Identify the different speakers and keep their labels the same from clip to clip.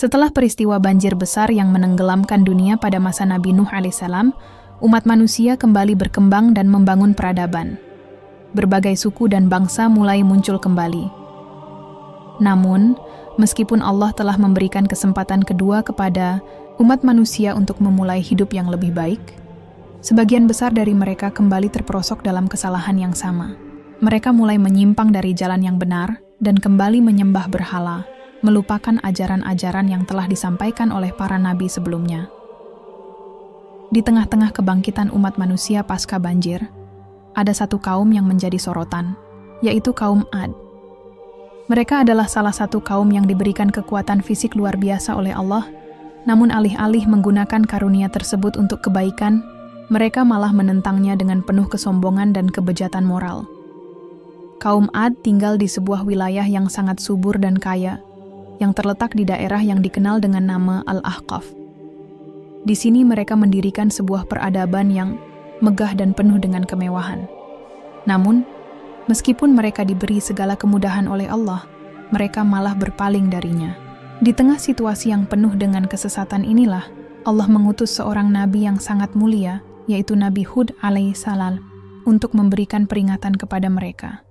Speaker 1: Setelah peristiwa banjir besar yang menenggelamkan dunia pada masa Nabi Nuh alaihissalam, umat manusia kembali berkembang dan membangun peradaban. Berbagai suku dan bangsa mulai muncul kembali. Namun, meskipun Allah telah memberikan kesempatan kedua kepada umat manusia untuk memulai hidup yang lebih baik, sebagian besar dari mereka kembali terperosok dalam kesalahan yang sama. Mereka mulai menyimpang dari jalan yang benar dan kembali menyembah berhala, melupakan ajaran-ajaran yang telah disampaikan oleh para nabi sebelumnya. Di tengah-tengah kebangkitan umat manusia pasca banjir, ada satu kaum yang menjadi sorotan, yaitu kaum Ad. Mereka adalah salah satu kaum yang diberikan kekuatan fisik luar biasa oleh Allah, namun alih-alih menggunakan karunia tersebut untuk kebaikan, mereka malah menentangnya dengan penuh kesombongan dan kebejatan moral. Kaum Ad tinggal di sebuah wilayah yang sangat subur dan kaya, yang terletak di daerah yang dikenal dengan nama Al-Ahqaf. Di sini mereka mendirikan sebuah peradaban yang megah dan penuh dengan kemewahan. Namun, meskipun mereka diberi segala kemudahan oleh Allah, mereka malah berpaling darinya. Di tengah situasi yang penuh dengan kesesatan inilah, Allah mengutus seorang nabi yang sangat mulia, yaitu Nabi Hud alaihissalam, untuk memberikan peringatan kepada mereka.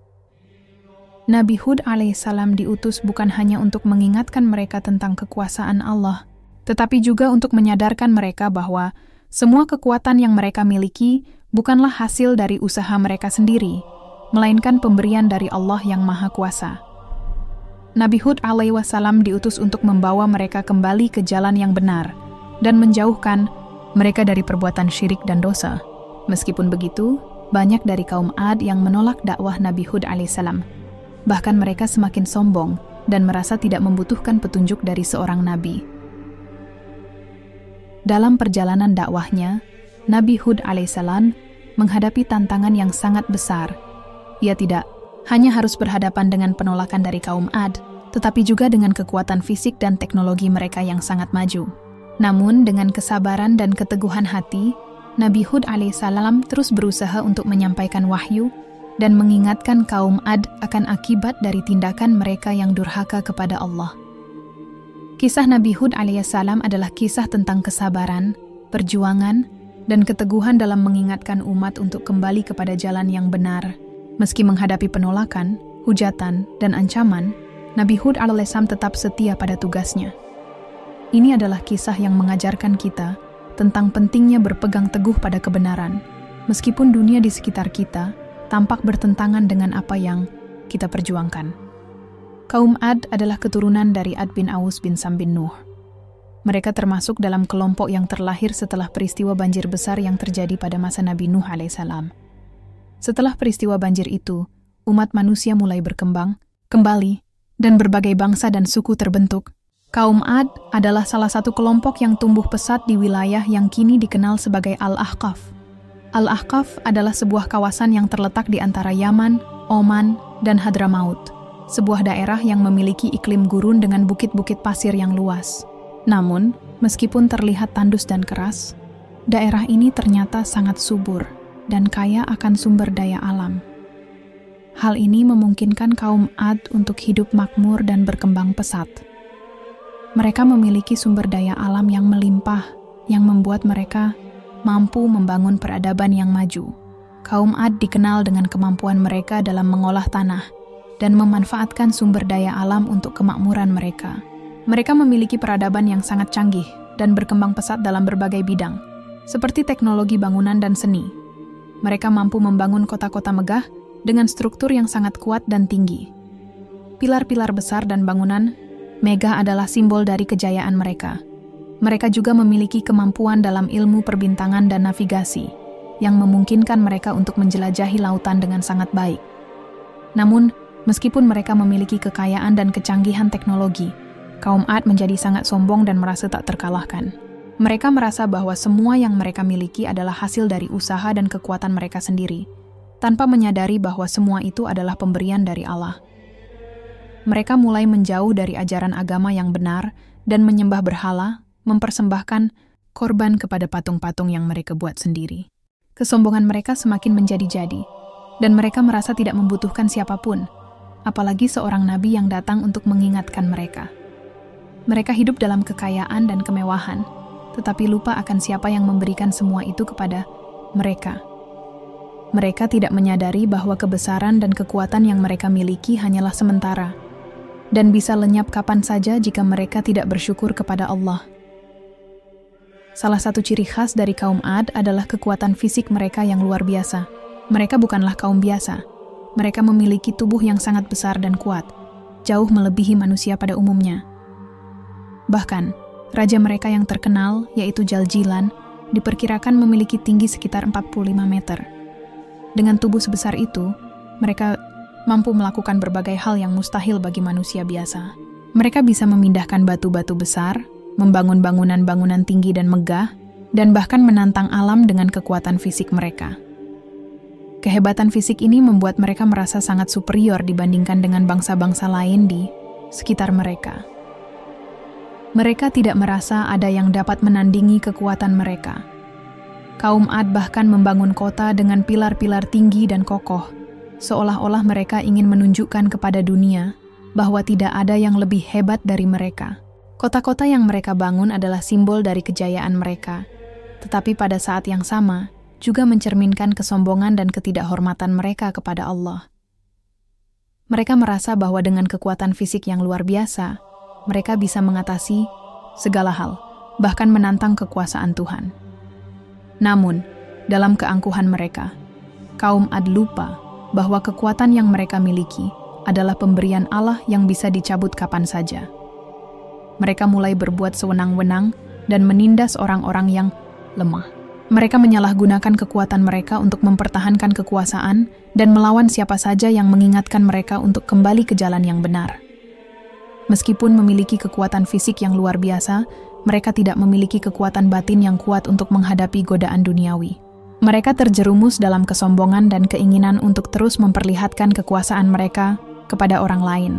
Speaker 1: Nabi Hud alaihissalam diutus bukan hanya untuk mengingatkan mereka tentang kekuasaan Allah, tetapi juga untuk menyadarkan mereka bahwa semua kekuatan yang mereka miliki bukanlah hasil dari usaha mereka sendiri, melainkan pemberian dari Allah yang Maha Kuasa. Nabi Hud alaihissalam diutus untuk membawa mereka kembali ke jalan yang benar dan menjauhkan mereka dari perbuatan syirik dan dosa. Meskipun begitu, banyak dari kaum Ad yang menolak dakwah Nabi Hud alaihissalam. Bahkan mereka semakin sombong dan merasa tidak membutuhkan petunjuk dari seorang nabi. Dalam perjalanan dakwahnya, Nabi Hud alaihissalam menghadapi tantangan yang sangat besar. Ia tidak hanya harus berhadapan dengan penolakan dari kaum Ad, tetapi juga dengan kekuatan fisik dan teknologi mereka yang sangat maju. Namun, dengan kesabaran dan keteguhan hati, Nabi Hud alaihissalam terus berusaha untuk menyampaikan wahyu dan mengingatkan kaum Ad akan akibat dari tindakan mereka yang durhaka kepada Allah. Kisah Nabi Hud alaihissalam adalah kisah tentang kesabaran, perjuangan, dan keteguhan dalam mengingatkan umat untuk kembali kepada jalan yang benar. Meski menghadapi penolakan, hujatan, dan ancaman, Nabi Hud alaihissalam tetap setia pada tugasnya. Ini adalah kisah yang mengajarkan kita tentang pentingnya berpegang teguh pada kebenaran, meskipun dunia di sekitar kita tampak bertentangan dengan apa yang kita perjuangkan. Kaum Ad adalah keturunan dari Ad bin Aus bin Sam bin Nuh. Mereka termasuk dalam kelompok yang terlahir setelah peristiwa banjir besar yang terjadi pada masa Nabi Nuh alaihissalam. Setelah peristiwa banjir itu, umat manusia mulai berkembang, kembali, dan berbagai bangsa dan suku terbentuk. Kaum Ad adalah salah satu kelompok yang tumbuh pesat di wilayah yang kini dikenal sebagai Al-Ahqaf. Al-Ahqaf adalah sebuah kawasan yang terletak di antara Yaman, Oman, dan Hadramaut, sebuah daerah yang memiliki iklim gurun dengan bukit-bukit pasir yang luas. Namun, meskipun terlihat tandus dan keras, daerah ini ternyata sangat subur dan kaya akan sumber daya alam. Hal ini memungkinkan kaum Ad untuk hidup makmur dan berkembang pesat. Mereka memiliki sumber daya alam yang melimpah, yang membuat mereka mampu membangun peradaban yang maju. Kaum Ad dikenal dengan kemampuan mereka dalam mengolah tanah dan memanfaatkan sumber daya alam untuk kemakmuran mereka. Mereka memiliki peradaban yang sangat canggih dan berkembang pesat dalam berbagai bidang, seperti teknologi bangunan dan seni. Mereka mampu membangun kota-kota megah dengan struktur yang sangat kuat dan tinggi. Pilar-pilar besar dan bangunan megah adalah simbol dari kejayaan mereka. Mereka juga memiliki kemampuan dalam ilmu perbintangan dan navigasi, yang memungkinkan mereka untuk menjelajahi lautan dengan sangat baik. Namun, meskipun mereka memiliki kekayaan dan kecanggihan teknologi, kaum Ad menjadi sangat sombong dan merasa tak terkalahkan. Mereka merasa bahwa semua yang mereka miliki adalah hasil dari usaha dan kekuatan mereka sendiri, tanpa menyadari bahwa semua itu adalah pemberian dari Allah. Mereka mulai menjauh dari ajaran agama yang benar dan menyembah berhala, mempersembahkan korban kepada patung-patung yang mereka buat sendiri. Kesombongan mereka semakin menjadi-jadi, dan mereka merasa tidak membutuhkan siapapun, apalagi seorang nabi yang datang untuk mengingatkan mereka. Mereka hidup dalam kekayaan dan kemewahan, tetapi lupa akan siapa yang memberikan semua itu kepada mereka. Mereka tidak menyadari bahwa kebesaran dan kekuatan yang mereka miliki hanyalah sementara, dan bisa lenyap kapan saja jika mereka tidak bersyukur kepada Allah. Salah satu ciri khas dari kaum Ad adalah kekuatan fisik mereka yang luar biasa. Mereka bukanlah kaum biasa. Mereka memiliki tubuh yang sangat besar dan kuat, jauh melebihi manusia pada umumnya. Bahkan, raja mereka yang terkenal, yaitu Jaljilan, diperkirakan memiliki tinggi sekitar 45 meter. Dengan tubuh sebesar itu, mereka mampu melakukan berbagai hal yang mustahil bagi manusia biasa. Mereka bisa memindahkan batu-batu besar, membangun bangunan-bangunan tinggi dan megah, dan bahkan menantang alam dengan kekuatan fisik mereka. Kehebatan fisik ini membuat mereka merasa sangat superior dibandingkan dengan bangsa-bangsa lain di sekitar mereka. Mereka tidak merasa ada yang dapat menandingi kekuatan mereka. Kaum Ad bahkan membangun kota dengan pilar-pilar tinggi dan kokoh, seolah-olah mereka ingin menunjukkan kepada dunia bahwa tidak ada yang lebih hebat dari mereka. Kota-kota yang mereka bangun adalah simbol dari kejayaan mereka, tetapi pada saat yang sama juga mencerminkan kesombongan dan ketidakhormatan mereka kepada Allah. Mereka merasa bahwa dengan kekuatan fisik yang luar biasa, mereka bisa mengatasi segala hal, bahkan menantang kekuasaan Tuhan. Namun, dalam keangkuhan mereka, kaum Ad lupa bahwa kekuatan yang mereka miliki adalah pemberian Allah yang bisa dicabut kapan saja. Mereka mulai berbuat sewenang-wenang dan menindas orang-orang yang lemah. Mereka menyalahgunakan kekuatan mereka untuk mempertahankan kekuasaan dan melawan siapa saja yang mengingatkan mereka untuk kembali ke jalan yang benar. Meskipun memiliki kekuatan fisik yang luar biasa, mereka tidak memiliki kekuatan batin yang kuat untuk menghadapi godaan duniawi. Mereka terjerumus dalam kesombongan dan keinginan untuk terus memperlihatkan kekuasaan mereka kepada orang lain.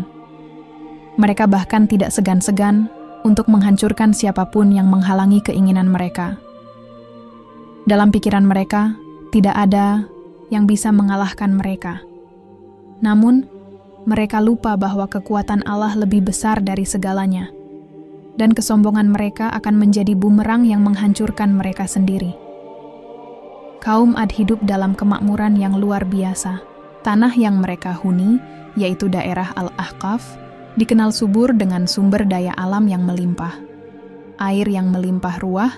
Speaker 1: Mereka bahkan tidak segan-segan untuk menghancurkan siapapun yang menghalangi keinginan mereka. Dalam pikiran mereka, tidak ada yang bisa mengalahkan mereka. Namun, mereka lupa bahwa kekuatan Allah lebih besar dari segalanya, dan kesombongan mereka akan menjadi bumerang yang menghancurkan mereka sendiri. Kaum Ad hidup dalam kemakmuran yang luar biasa. Tanah yang mereka huni, yaitu daerah Al-Ahqaf, dikenal subur dengan sumber daya alam yang melimpah. Air yang melimpah ruah,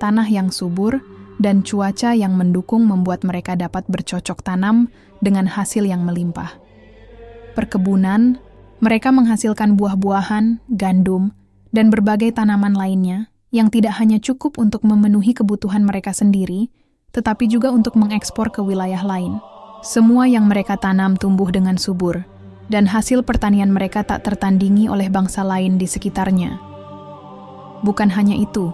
Speaker 1: tanah yang subur, dan cuaca yang mendukung membuat mereka dapat bercocok tanam dengan hasil yang melimpah. Perkebunan, mereka menghasilkan buah-buahan, gandum, dan berbagai tanaman lainnya yang tidak hanya cukup untuk memenuhi kebutuhan mereka sendiri, tetapi juga untuk mengekspor ke wilayah lain. Semua yang mereka tanam tumbuh dengan subur, dan hasil pertanian mereka tak tertandingi oleh bangsa lain di sekitarnya. Bukan hanya itu,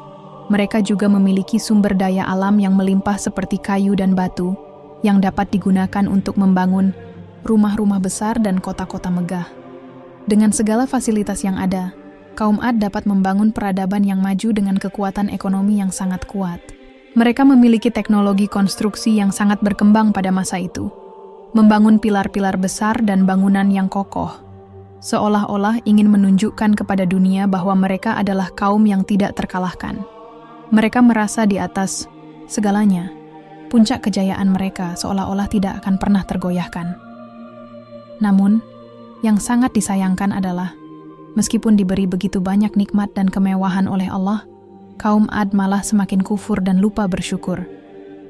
Speaker 1: mereka juga memiliki sumber daya alam yang melimpah seperti kayu dan batu, yang dapat digunakan untuk membangun rumah-rumah besar dan kota-kota megah. Dengan segala fasilitas yang ada, kaum Ad dapat membangun peradaban yang maju dengan kekuatan ekonomi yang sangat kuat. Mereka memiliki teknologi konstruksi yang sangat berkembang pada masa itu, membangun pilar-pilar besar dan bangunan yang kokoh, seolah-olah ingin menunjukkan kepada dunia bahwa mereka adalah kaum yang tidak terkalahkan. Mereka merasa di atas segalanya. Puncak kejayaan mereka seolah-olah tidak akan pernah tergoyahkan. Namun, yang sangat disayangkan adalah, meskipun diberi begitu banyak nikmat dan kemewahan oleh Allah, kaum Ad malah semakin kufur dan lupa bersyukur.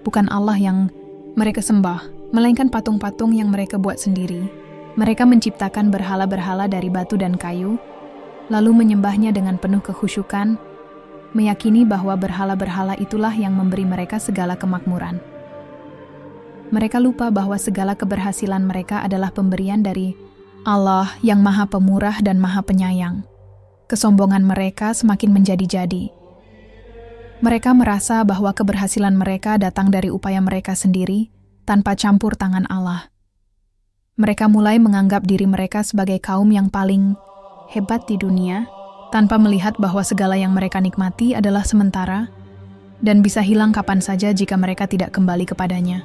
Speaker 1: Bukan Allah yang mereka sembah, melainkan patung-patung yang mereka buat sendiri. Mereka menciptakan berhala-berhala dari batu dan kayu, lalu menyembahnya dengan penuh kekhusyukan, meyakini bahwa berhala-berhala itulah yang memberi mereka segala kemakmuran. Mereka lupa bahwa segala keberhasilan mereka adalah pemberian dari Allah yang Maha Pemurah dan Maha Penyayang. Kesombongan mereka semakin menjadi-jadi. Mereka merasa bahwa keberhasilan mereka datang dari upaya mereka sendiri, tanpa campur tangan Allah. Mereka mulai menganggap diri mereka sebagai kaum yang paling hebat di dunia, tanpa melihat bahwa segala yang mereka nikmati adalah sementara, dan bisa hilang kapan saja jika mereka tidak kembali kepadanya.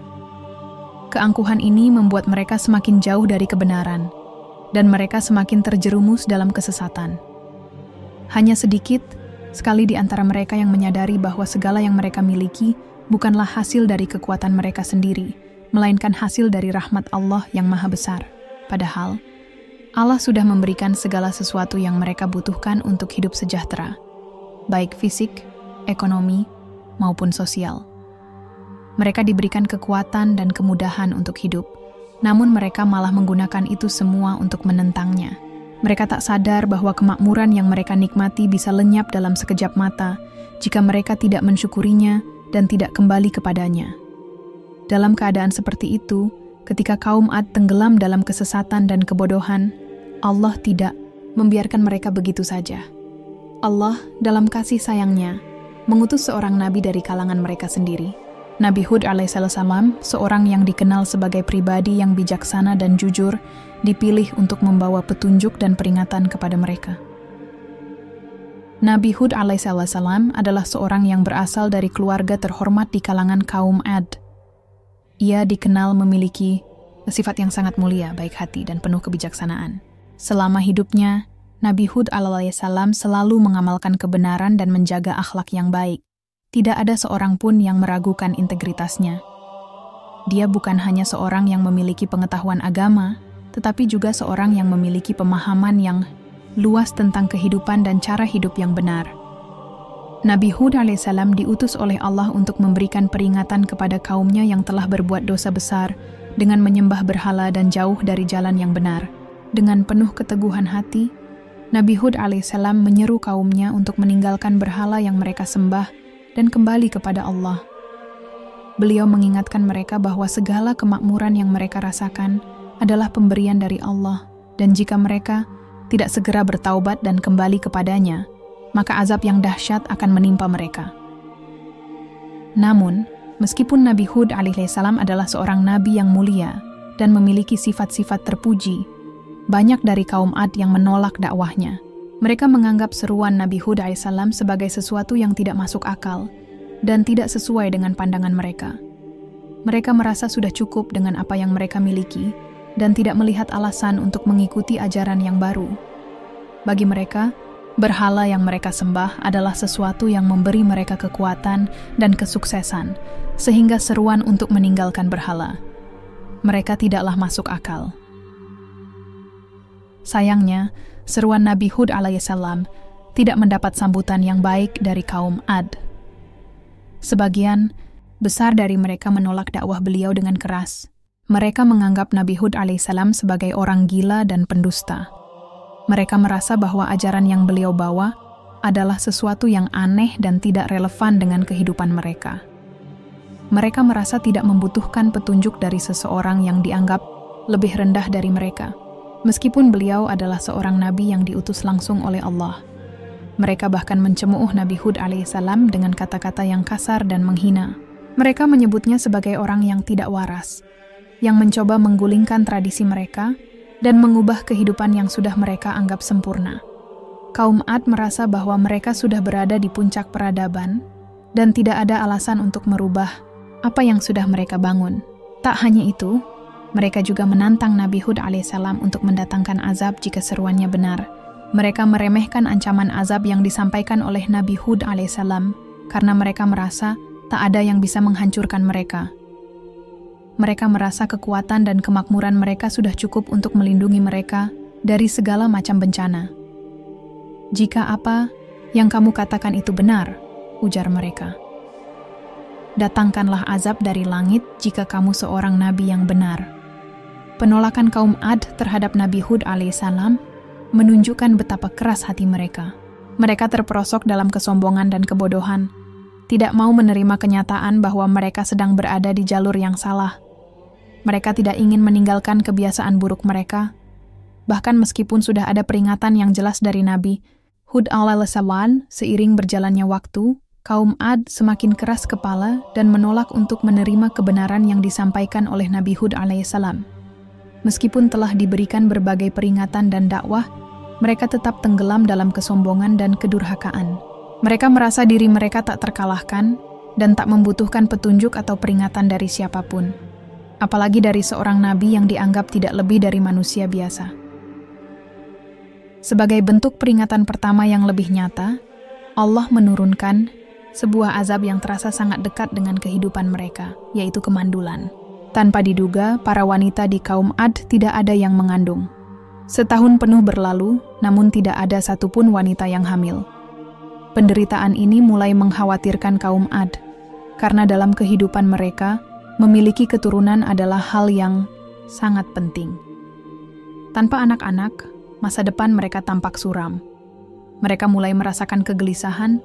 Speaker 1: Keangkuhan ini membuat mereka semakin jauh dari kebenaran, dan mereka semakin terjerumus dalam kesesatan. Hanya sedikit sekali di antara mereka yang menyadari bahwa segala yang mereka miliki bukanlah hasil dari kekuatan mereka sendiri, melainkan hasil dari rahmat Allah yang Maha Besar. Padahal, Allah sudah memberikan segala sesuatu yang mereka butuhkan untuk hidup sejahtera, baik fisik, ekonomi, maupun sosial. Mereka diberikan kekuatan dan kemudahan untuk hidup, namun mereka malah menggunakan itu semua untuk menentangnya. Mereka tak sadar bahwa kemakmuran yang mereka nikmati bisa lenyap dalam sekejap mata jika mereka tidak mensyukurinya dan tidak kembali kepadanya. Dalam keadaan seperti itu, ketika kaum Ad tenggelam dalam kesesatan dan kebodohan, Allah tidak membiarkan mereka begitu saja. Allah dalam kasih sayangnya mengutus seorang nabi dari kalangan mereka sendiri. Nabi Hud alaihissalam, seorang yang dikenal sebagai pribadi yang bijaksana dan jujur, dipilih untuk membawa petunjuk dan peringatan kepada mereka. Nabi Hud alaihissalam adalah seorang yang berasal dari keluarga terhormat di kalangan kaum Ad. Ia dikenal memiliki sifat yang sangat mulia, baik hati, dan penuh kebijaksanaan. Selama hidupnya, Nabi Hud alaihissalam selalu mengamalkan kebenaran dan menjaga akhlak yang baik. Tidak ada seorang pun yang meragukan integritasnya. Dia bukan hanya seorang yang memiliki pengetahuan agama, tetapi juga seorang yang memiliki pemahaman yang luas tentang kehidupan dan cara hidup yang benar. Nabi Hud alaihissalam diutus oleh Allah untuk memberikan peringatan kepada kaumnya yang telah berbuat dosa besar dengan menyembah berhala dan jauh dari jalan yang benar. Dengan penuh keteguhan hati, Nabi Hud alaihissalam menyeru kaumnya untuk meninggalkan berhala yang mereka sembah dan kembali kepada Allah. Beliau mengingatkan mereka bahwa segala kemakmuran yang mereka rasakan adalah pemberian dari Allah, dan jika mereka tidak segera bertaubat dan kembali kepadanya, maka azab yang dahsyat akan menimpa mereka. Namun, meskipun Nabi Hud alaihissalam adalah seorang nabi yang mulia dan memiliki sifat-sifat terpuji, banyak dari kaum Ad yang menolak dakwahnya. Mereka menganggap seruan Nabi Hud alaihissalam sebagai sesuatu yang tidak masuk akal dan tidak sesuai dengan pandangan mereka. Mereka merasa sudah cukup dengan apa yang mereka miliki dan tidak melihat alasan untuk mengikuti ajaran yang baru. Bagi mereka, berhala yang mereka sembah adalah sesuatu yang memberi mereka kekuatan dan kesuksesan, sehingga seruan untuk meninggalkan berhala mereka tidaklah masuk akal. Sayangnya, seruan Nabi Hud alaihissalam tidak mendapat sambutan yang baik dari kaum Ad. Sebagian besar dari mereka menolak dakwah beliau dengan keras. Mereka menganggap Nabi Hud alaihissalam sebagai orang gila dan pendusta. Mereka merasa bahwa ajaran yang beliau bawa adalah sesuatu yang aneh dan tidak relevan dengan kehidupan mereka. Mereka merasa tidak membutuhkan petunjuk dari seseorang yang dianggap lebih rendah dari mereka, meskipun beliau adalah seorang nabi yang diutus langsung oleh Allah. Mereka bahkan mencemooh Nabi Hud alaihissalam dengan kata-kata yang kasar dan menghina. Mereka menyebutnya sebagai orang yang tidak waras, yang mencoba menggulingkan tradisi mereka dan mengubah kehidupan yang sudah mereka anggap sempurna. Kaum Ad merasa bahwa mereka sudah berada di puncak peradaban dan tidak ada alasan untuk merubah apa yang sudah mereka bangun. Tak hanya itu, mereka juga menantang Nabi Hud alaihissalam untuk mendatangkan azab jika seruannya benar. Mereka meremehkan ancaman azab yang disampaikan oleh Nabi Hud alaihissalam karena mereka merasa tak ada yang bisa menghancurkan mereka. Mereka merasa kekuatan dan kemakmuran mereka sudah cukup untuk melindungi mereka dari segala macam bencana. Jika apa yang kamu katakan itu benar, ujar mereka, datangkanlah azab dari langit jika kamu seorang nabi yang benar. Penolakan kaum Ad terhadap Nabi Hud alaihissalam menunjukkan betapa keras hati mereka. Mereka terperosok dalam kesombongan dan kebodohan, tidak mau menerima kenyataan bahwa mereka sedang berada di jalur yang salah. Mereka tidak ingin meninggalkan kebiasaan buruk mereka. Bahkan meskipun sudah ada peringatan yang jelas dari Nabi Hud alaihissalam, seiring berjalannya waktu, kaum Ad semakin keras kepala dan menolak untuk menerima kebenaran yang disampaikan oleh Nabi Hud alaihissalam. Meskipun telah diberikan berbagai peringatan dan dakwah, mereka tetap tenggelam dalam kesombongan dan kedurhakaan. Mereka merasa diri mereka tak terkalahkan dan tak membutuhkan petunjuk atau peringatan dari siapapun, apalagi dari seorang nabi yang dianggap tidak lebih dari manusia biasa. Sebagai bentuk peringatan pertama yang lebih nyata, Allah menurunkan sebuah azab yang terasa sangat dekat dengan kehidupan mereka, yaitu kemandulan. Tanpa diduga, para wanita di kaum Ad tidak ada yang mengandung. Setahun penuh berlalu, namun tidak ada satupun wanita yang hamil. Penderitaan ini mulai mengkhawatirkan kaum Ad, karena dalam kehidupan mereka, memiliki keturunan adalah hal yang sangat penting. Tanpa anak-anak, masa depan mereka tampak suram. Mereka mulai merasakan kegelisahan,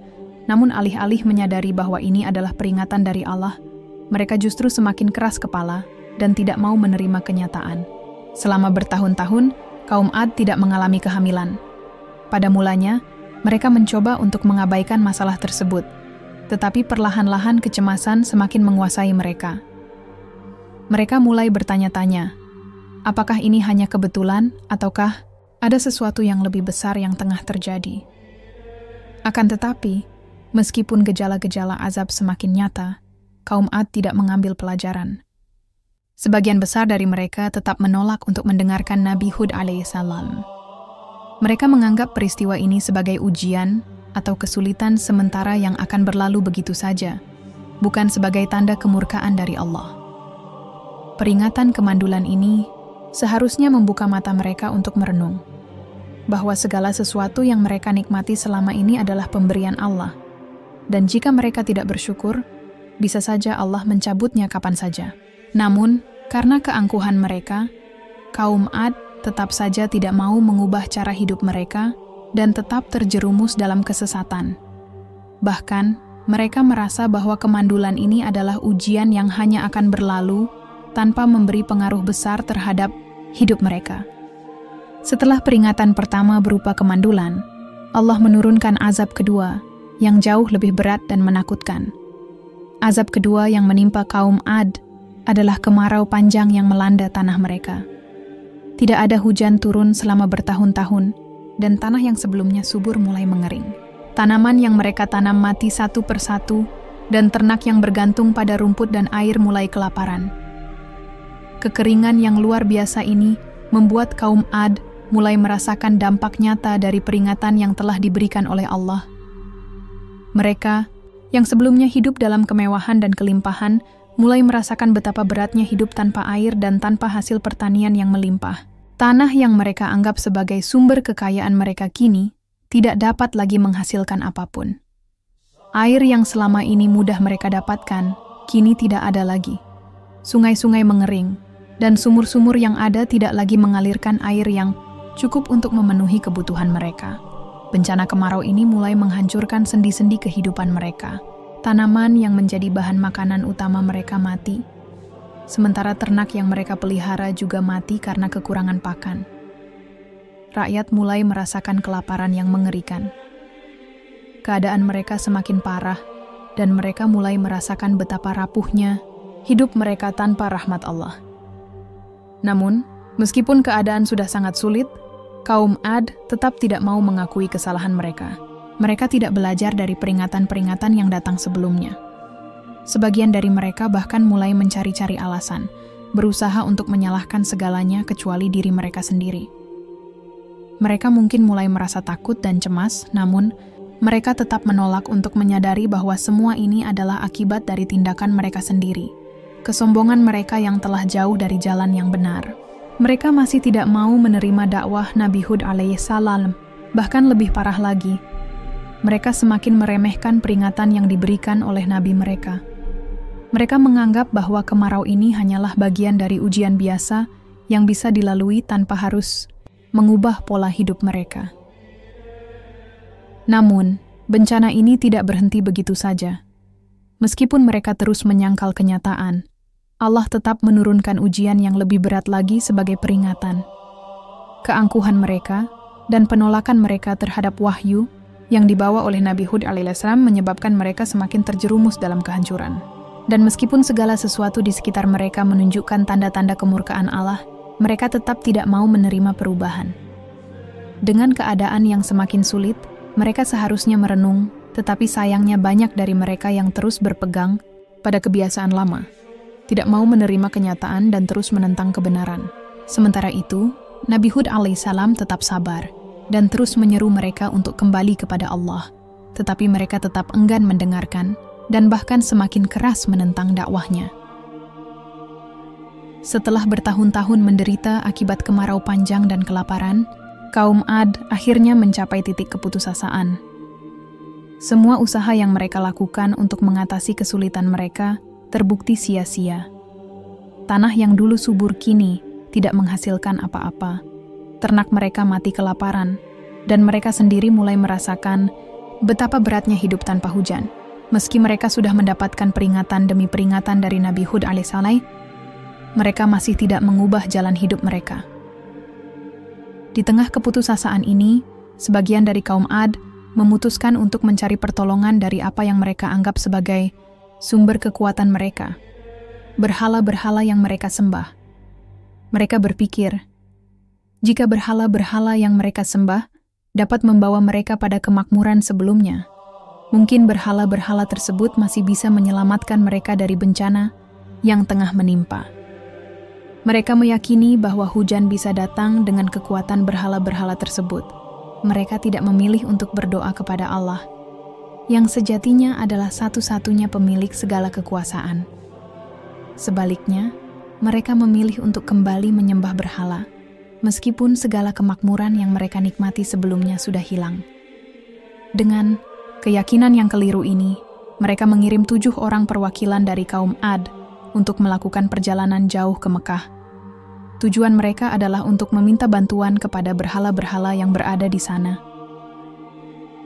Speaker 1: namun alih-alih menyadari bahwa ini adalah peringatan dari Allah, mereka justru semakin keras kepala dan tidak mau menerima kenyataan. Selama bertahun-tahun, kaum Ad tidak mengalami kehamilan. Pada mulanya, mereka mencoba untuk mengabaikan masalah tersebut, tetapi perlahan-lahan kecemasan semakin menguasai mereka. Mereka mulai bertanya-tanya, apakah ini hanya kebetulan ataukah ada sesuatu yang lebih besar yang tengah terjadi? Akan tetapi, meskipun gejala-gejala azab semakin nyata, kaum Ad tidak mengambil pelajaran. Sebagian besar dari mereka tetap menolak untuk mendengarkan Nabi Hud alaihissalam. Mereka menganggap peristiwa ini sebagai ujian atau kesulitan sementara yang akan berlalu begitu saja, bukan sebagai tanda kemurkaan dari Allah. Peringatan kemandulan ini seharusnya membuka mata mereka untuk merenung bahwa segala sesuatu yang mereka nikmati selama ini adalah pemberian Allah, dan jika mereka tidak bersyukur, bisa saja Allah mencabutnya kapan saja. Namun, karena keangkuhan mereka, kaum Ad tetap saja tidak mau mengubah cara hidup mereka dan tetap terjerumus dalam kesesatan. Bahkan, mereka merasa bahwa kemandulan ini adalah ujian yang hanya akan berlalu tanpa memberi pengaruh besar terhadap hidup mereka. Setelah peringatan pertama berupa kemandulan, Allah menurunkan azab kedua yang jauh lebih berat dan menakutkan. Azab kedua yang menimpa kaum Ad adalah kemarau panjang yang melanda tanah mereka. Tidak ada hujan turun selama bertahun-tahun, dan tanah yang sebelumnya subur mulai mengering. Tanaman yang mereka tanam mati satu persatu, dan ternak yang bergantung pada rumput dan air mulai kelaparan. Kekeringan yang luar biasa ini membuat kaum Ad mulai merasakan dampak nyata dari peringatan yang telah diberikan oleh Allah. Mereka, yang sebelumnya hidup dalam kemewahan dan kelimpahan, mulai merasakan betapa beratnya hidup tanpa air dan tanpa hasil pertanian yang melimpah. Tanah yang mereka anggap sebagai sumber kekayaan mereka kini tidak dapat lagi menghasilkan apapun. Air yang selama ini mudah mereka dapatkan, kini tidak ada lagi. Sungai-sungai mengering, dan sumur-sumur yang ada tidak lagi mengalirkan air yang cukup untuk memenuhi kebutuhan mereka. Bencana kemarau ini mulai menghancurkan sendi-sendi kehidupan mereka. Tanaman yang menjadi bahan makanan utama mereka mati, sementara ternak yang mereka pelihara juga mati karena kekurangan pakan. Rakyat mulai merasakan kelaparan yang mengerikan. Keadaan mereka semakin parah, dan mereka mulai merasakan betapa rapuhnya hidup mereka tanpa rahmat Allah. Namun, meskipun keadaan sudah sangat sulit, kaum Ad tetap tidak mau mengakui kesalahan mereka. Mereka tidak belajar dari peringatan-peringatan yang datang sebelumnya. Sebagian dari mereka bahkan mulai mencari-cari alasan, berusaha untuk menyalahkan segalanya kecuali diri mereka sendiri. Mereka mungkin mulai merasa takut dan cemas, namun mereka tetap menolak untuk menyadari bahwa semua ini adalah akibat dari tindakan mereka sendiri. Kesombongan mereka yang telah jauh dari jalan yang benar. Mereka masih tidak mau menerima dakwah Nabi Hud alaihissalam. Bahkan lebih parah lagi, mereka semakin meremehkan peringatan yang diberikan oleh Nabi mereka. Mereka menganggap bahwa kemarau ini hanyalah bagian dari ujian biasa yang bisa dilalui tanpa harus mengubah pola hidup mereka. Namun, bencana ini tidak berhenti begitu saja. Meskipun mereka terus menyangkal kenyataan, Allah tetap menurunkan ujian yang lebih berat lagi sebagai peringatan. Keangkuhan mereka dan penolakan mereka terhadap wahyu yang dibawa oleh Nabi Hud alaihissalam menyebabkan mereka semakin terjerumus dalam kehancuran. Dan meskipun segala sesuatu di sekitar mereka menunjukkan tanda-tanda kemurkaan Allah, mereka tetap tidak mau menerima perubahan. Dengan keadaan yang semakin sulit, mereka seharusnya merenung, tetapi sayangnya banyak dari mereka yang terus berpegang pada kebiasaan lama, tidak mau menerima kenyataan dan terus menentang kebenaran. Sementara itu, Nabi Hud alaihissalam tetap sabar. dan terus menyeru mereka untuk kembali kepada Allah, tetapi mereka tetap enggan mendengarkan dan bahkan semakin keras menentang dakwahnya. Setelah bertahun-tahun menderita akibat kemarau panjang dan kelaparan, kaum Ad akhirnya mencapai titik keputusasaan. Semua usaha yang mereka lakukan untuk mengatasi kesulitan mereka terbukti sia-sia. Tanah yang dulu subur kini tidak menghasilkan apa-apa. Ternak mereka mati kelaparan, dan mereka sendiri mulai merasakan betapa beratnya hidup tanpa hujan. Meski mereka sudah mendapatkan peringatan demi peringatan dari Nabi Hud alaihissalam, mereka masih tidak mengubah jalan hidup mereka. Di tengah keputusasaan ini, sebagian dari kaum Ad memutuskan untuk mencari pertolongan dari apa yang mereka anggap sebagai sumber kekuatan mereka, berhala-berhala yang mereka sembah. Mereka berpikir, jika berhala-berhala yang mereka sembah dapat membawa mereka pada kemakmuran sebelumnya, mungkin berhala-berhala tersebut masih bisa menyelamatkan mereka dari bencana yang tengah menimpa. Mereka meyakini bahwa hujan bisa datang dengan kekuatan berhala-berhala tersebut. Mereka tidak memilih untuk berdoa kepada Allah, yang sejatinya adalah satu-satunya pemilik segala kekuasaan. Sebaliknya, mereka memilih untuk kembali menyembah berhala, meskipun segala kemakmuran yang mereka nikmati sebelumnya sudah hilang. Dengan keyakinan yang keliru ini, mereka mengirim 7 orang perwakilan dari kaum Ad untuk melakukan perjalanan jauh ke Mekah. Tujuan mereka adalah untuk meminta bantuan kepada berhala-berhala yang berada di sana.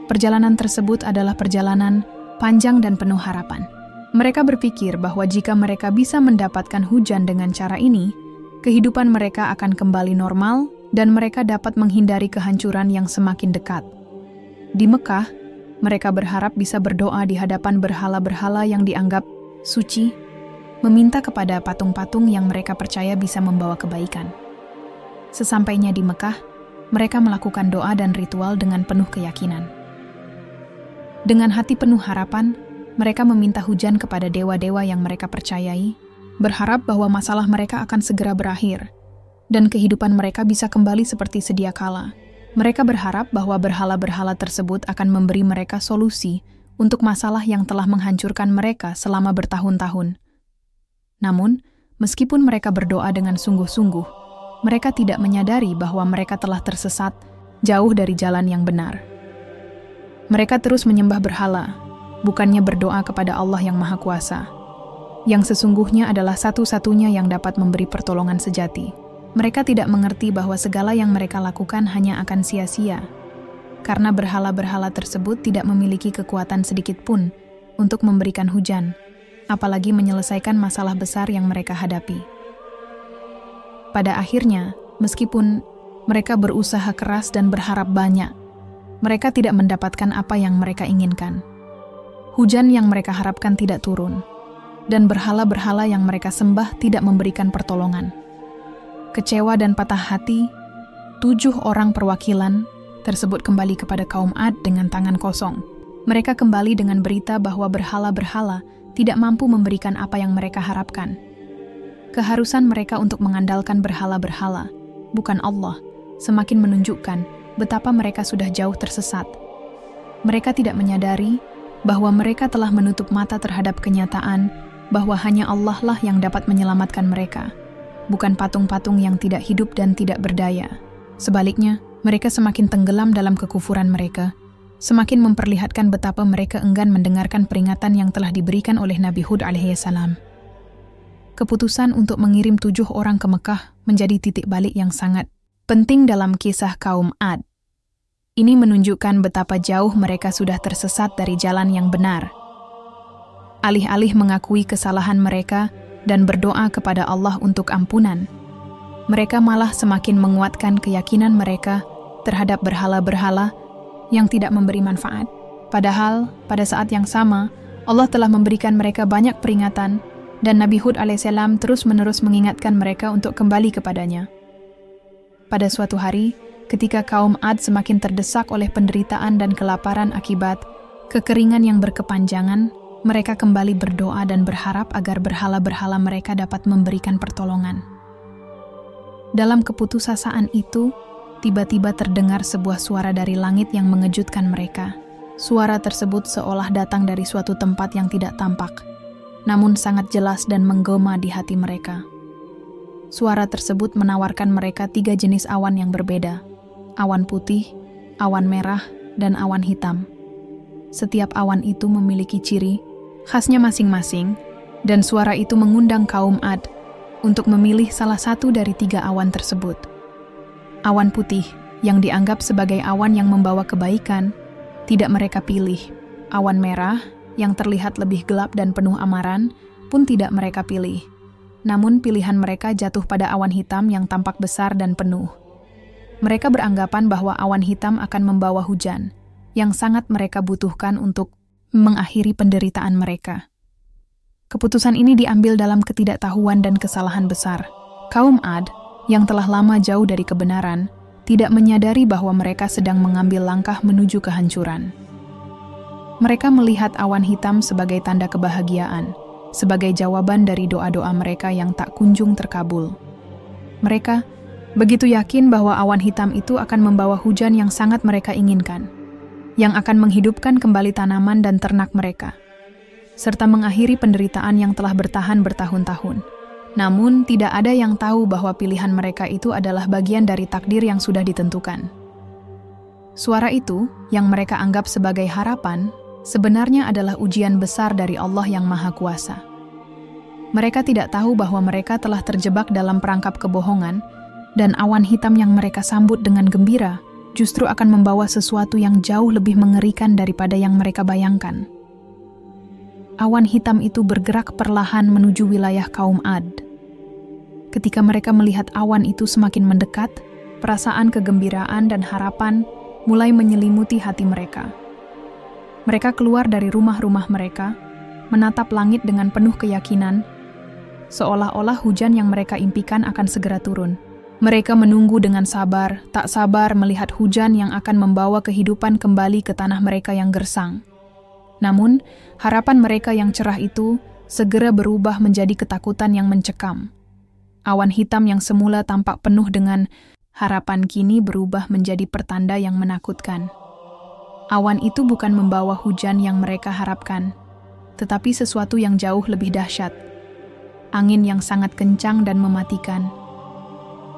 Speaker 1: Perjalanan tersebut adalah perjalanan panjang dan penuh harapan. Mereka berpikir bahwa jika mereka bisa mendapatkan hujan dengan cara ini, kehidupan mereka akan kembali normal dan mereka dapat menghindari kehancuran yang semakin dekat. Di Mekah, mereka berharap bisa berdoa di hadapan berhala-berhala yang dianggap suci, meminta kepada patung-patung yang mereka percaya bisa membawa kebaikan. Sesampainya di Mekah, mereka melakukan doa dan ritual dengan penuh keyakinan. Dengan hati penuh harapan, mereka meminta hujan kepada dewa-dewa yang mereka percayai, berharap bahwa masalah mereka akan segera berakhir, dan kehidupan mereka bisa kembali seperti sedia kala. Mereka berharap bahwa berhala-berhala tersebut akan memberi mereka solusi untuk masalah yang telah menghancurkan mereka selama bertahun-tahun. Namun, meskipun mereka berdoa dengan sungguh-sungguh, mereka tidak menyadari bahwa mereka telah tersesat jauh dari jalan yang benar. Mereka terus menyembah berhala, bukannya berdoa kepada Allah yang Maha Kuasa, yang sesungguhnya adalah satu-satunya yang dapat memberi pertolongan sejati. Mereka tidak mengerti bahwa segala yang mereka lakukan hanya akan sia-sia, karena berhala-berhala tersebut tidak memiliki kekuatan sedikit pun untuk memberikan hujan, apalagi menyelesaikan masalah besar yang mereka hadapi. Pada akhirnya, meskipun mereka berusaha keras dan berharap banyak, mereka tidak mendapatkan apa yang mereka inginkan. Hujan yang mereka harapkan tidak turun, dan berhala-berhala yang mereka sembah tidak memberikan pertolongan. Kecewa dan patah hati, 7 orang perwakilan tersebut kembali kepada kaum Ad dengan tangan kosong. Mereka kembali dengan berita bahwa berhala-berhala tidak mampu memberikan apa yang mereka harapkan. Keharusan mereka untuk mengandalkan berhala-berhala, bukan Allah, semakin menunjukkan betapa mereka sudah jauh tersesat. Mereka tidak menyadari bahwa mereka telah menutup mata terhadap kenyataan bahwa hanya Allah lah yang dapat menyelamatkan mereka, bukan patung-patung yang tidak hidup dan tidak berdaya. Sebaliknya, mereka semakin tenggelam dalam kekufuran mereka, semakin memperlihatkan betapa mereka enggan mendengarkan peringatan yang telah diberikan oleh Nabi Hud alaihissalam. Keputusan untuk mengirim 7 orang ke Mekah menjadi titik balik yang sangat penting dalam kisah kaum Ad. Ini menunjukkan betapa jauh mereka sudah tersesat dari jalan yang benar. Alih-alih mengakui kesalahan mereka dan berdoa kepada Allah untuk ampunan, mereka malah semakin menguatkan keyakinan mereka terhadap berhala-berhala yang tidak memberi manfaat. Padahal, pada saat yang sama, Allah telah memberikan mereka banyak peringatan, dan Nabi Hud alaihissalam terus-menerus mengingatkan mereka untuk kembali kepadanya. Pada suatu hari, ketika kaum Ad semakin terdesak oleh penderitaan dan kelaparan akibat kekeringan yang berkepanjangan, mereka kembali berdoa dan berharap agar berhala-berhala mereka dapat memberikan pertolongan. Dalam keputusasaan itu, tiba-tiba terdengar sebuah suara dari langit yang mengejutkan mereka. Suara tersebut seolah datang dari suatu tempat yang tidak tampak, namun sangat jelas dan menggema di hati mereka. Suara tersebut menawarkan mereka 3 jenis awan yang berbeda: awan putih, awan merah, dan awan hitam. Setiap awan itu memiliki ciri khasnya masing-masing, dan suara itu mengundang kaum Ad untuk memilih salah satu dari 3 awan tersebut. Awan putih, yang dianggap sebagai awan yang membawa kebaikan, tidak mereka pilih. Awan merah, yang terlihat lebih gelap dan penuh amaran, pun tidak mereka pilih. Namun pilihan mereka jatuh pada awan hitam yang tampak besar dan penuh. Mereka beranggapan bahwa awan hitam akan membawa hujan, yang sangat mereka butuhkan untuk mengakhiri penderitaan mereka. Keputusan ini diambil dalam ketidaktahuan dan kesalahan besar. Kaum Ad, yang telah lama jauh dari kebenaran, tidak menyadari bahwa mereka sedang mengambil langkah menuju kehancuran. Mereka melihat awan hitam sebagai tanda kebahagiaan, sebagai jawaban dari doa-doa mereka yang tak kunjung terkabul. Mereka begitu yakin bahwa awan hitam itu akan membawa hujan yang sangat mereka inginkan, yang akan menghidupkan kembali tanaman dan ternak mereka, serta mengakhiri penderitaan yang telah bertahan bertahun-tahun. Namun, tidak ada yang tahu bahwa pilihan mereka itu adalah bagian dari takdir yang sudah ditentukan. Suara itu, yang mereka anggap sebagai harapan, sebenarnya adalah ujian besar dari Allah yang Maha Kuasa. Mereka tidak tahu bahwa mereka telah terjebak dalam perangkap kebohongan, dan awan hitam yang mereka sambut dengan gembira justru akan membawa sesuatu yang jauh lebih mengerikan daripada yang mereka bayangkan. Awan hitam itu bergerak perlahan menuju wilayah kaum Ad. Ketika mereka melihat awan itu semakin mendekat, perasaan kegembiraan dan harapan mulai menyelimuti hati mereka. Mereka keluar dari rumah-rumah mereka, menatap langit dengan penuh keyakinan, seolah-olah hujan yang mereka impikan akan segera turun. Mereka menunggu dengan sabar, tak sabar melihat hujan yang akan membawa kehidupan kembali ke tanah mereka yang gersang. Namun, harapan mereka yang cerah itu segera berubah menjadi ketakutan yang mencekam. Awan hitam yang semula tampak penuh dengan harapan kini berubah menjadi pertanda yang menakutkan. Awan itu bukan membawa hujan yang mereka harapkan, tetapi sesuatu yang jauh lebih dahsyat. Angin yang sangat kencang dan mematikan.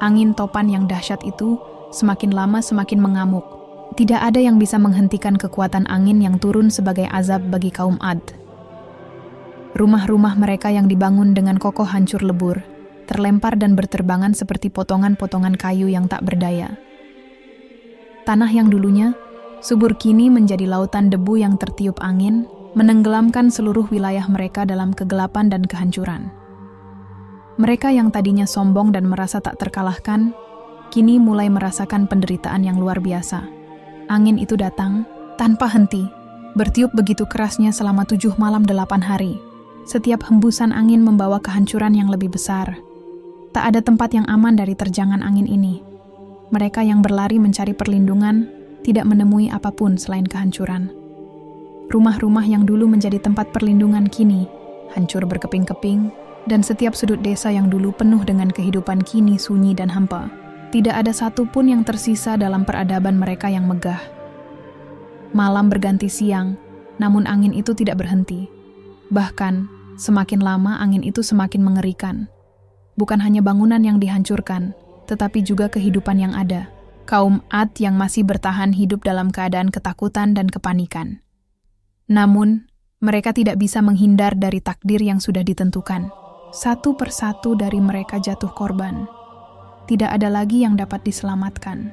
Speaker 1: Angin topan yang dahsyat itu semakin lama semakin mengamuk. Tidak ada yang bisa menghentikan kekuatan angin yang turun sebagai azab bagi kaum Ad. Rumah-rumah mereka yang dibangun dengan kokoh hancur lebur, terlempar dan berterbangan seperti potongan-potongan kayu yang tak berdaya. Tanah yang dulunya subur kini menjadi lautan debu yang tertiup angin, menenggelamkan seluruh wilayah mereka dalam kegelapan dan kehancuran. Mereka yang tadinya sombong dan merasa tak terkalahkan, kini mulai merasakan penderitaan yang luar biasa. Angin itu datang tanpa henti, bertiup begitu kerasnya selama 7 malam 8 hari. Setiap hembusan angin membawa kehancuran yang lebih besar. Tak ada tempat yang aman dari terjangan angin ini. Mereka yang berlari mencari perlindungan tidak menemui apapun selain kehancuran. Rumah-rumah yang dulu menjadi tempat perlindungan kini hancur berkeping-keping, dan setiap sudut desa yang dulu penuh dengan kehidupan kini sunyi dan hampa. Tidak ada satu pun yang tersisa dalam peradaban mereka yang megah. Malam berganti siang, namun angin itu tidak berhenti. Bahkan, semakin lama angin itu semakin mengerikan. Bukan hanya bangunan yang dihancurkan, tetapi juga kehidupan yang ada. Kaum Ad yang masih bertahan hidup dalam keadaan ketakutan dan kepanikan. Namun, mereka tidak bisa menghindar dari takdir yang sudah ditentukan. Satu persatu dari mereka jatuh korban. Tidak ada lagi yang dapat diselamatkan.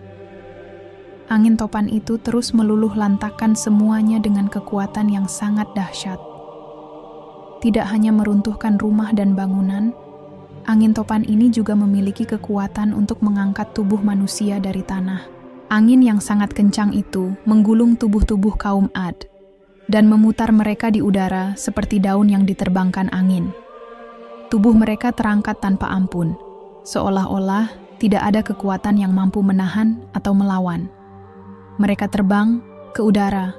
Speaker 1: Angin topan itu terus meluluh lantakkan semuanya dengan kekuatan yang sangat dahsyat. Tidak hanya meruntuhkan rumah dan bangunan, angin topan ini juga memiliki kekuatan untuk mengangkat tubuh manusia dari tanah. Angin yang sangat kencang itu menggulung tubuh-tubuh kaum Ad dan memutar mereka di udara seperti daun yang diterbangkan angin. Tubuh mereka terangkat tanpa ampun, seolah-olah tidak ada kekuatan yang mampu menahan atau melawan. Mereka terbang ke udara,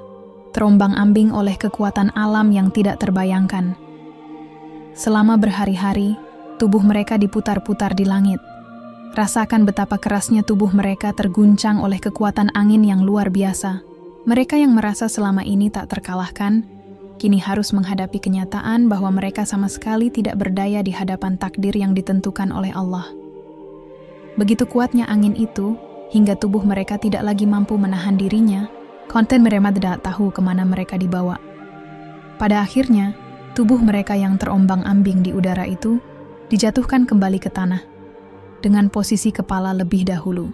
Speaker 1: terombang-ambing oleh kekuatan alam yang tidak terbayangkan. Selama berhari-hari, tubuh mereka diputar-putar di langit. Rasakan betapa kerasnya tubuh mereka terguncang oleh kekuatan angin yang luar biasa. Mereka yang merasa selama ini tak terkalahkan, kini harus menghadapi kenyataan bahwa mereka sama sekali tidak berdaya di hadapan takdir yang ditentukan oleh Allah. Begitu kuatnya angin itu, hingga tubuh mereka tidak lagi mampu menahan dirinya, konten mereka tidak tahu kemana mereka dibawa. Pada akhirnya, tubuh mereka yang terombang-ambing di udara itu dijatuhkan kembali ke tanah, dengan posisi kepala lebih dahulu.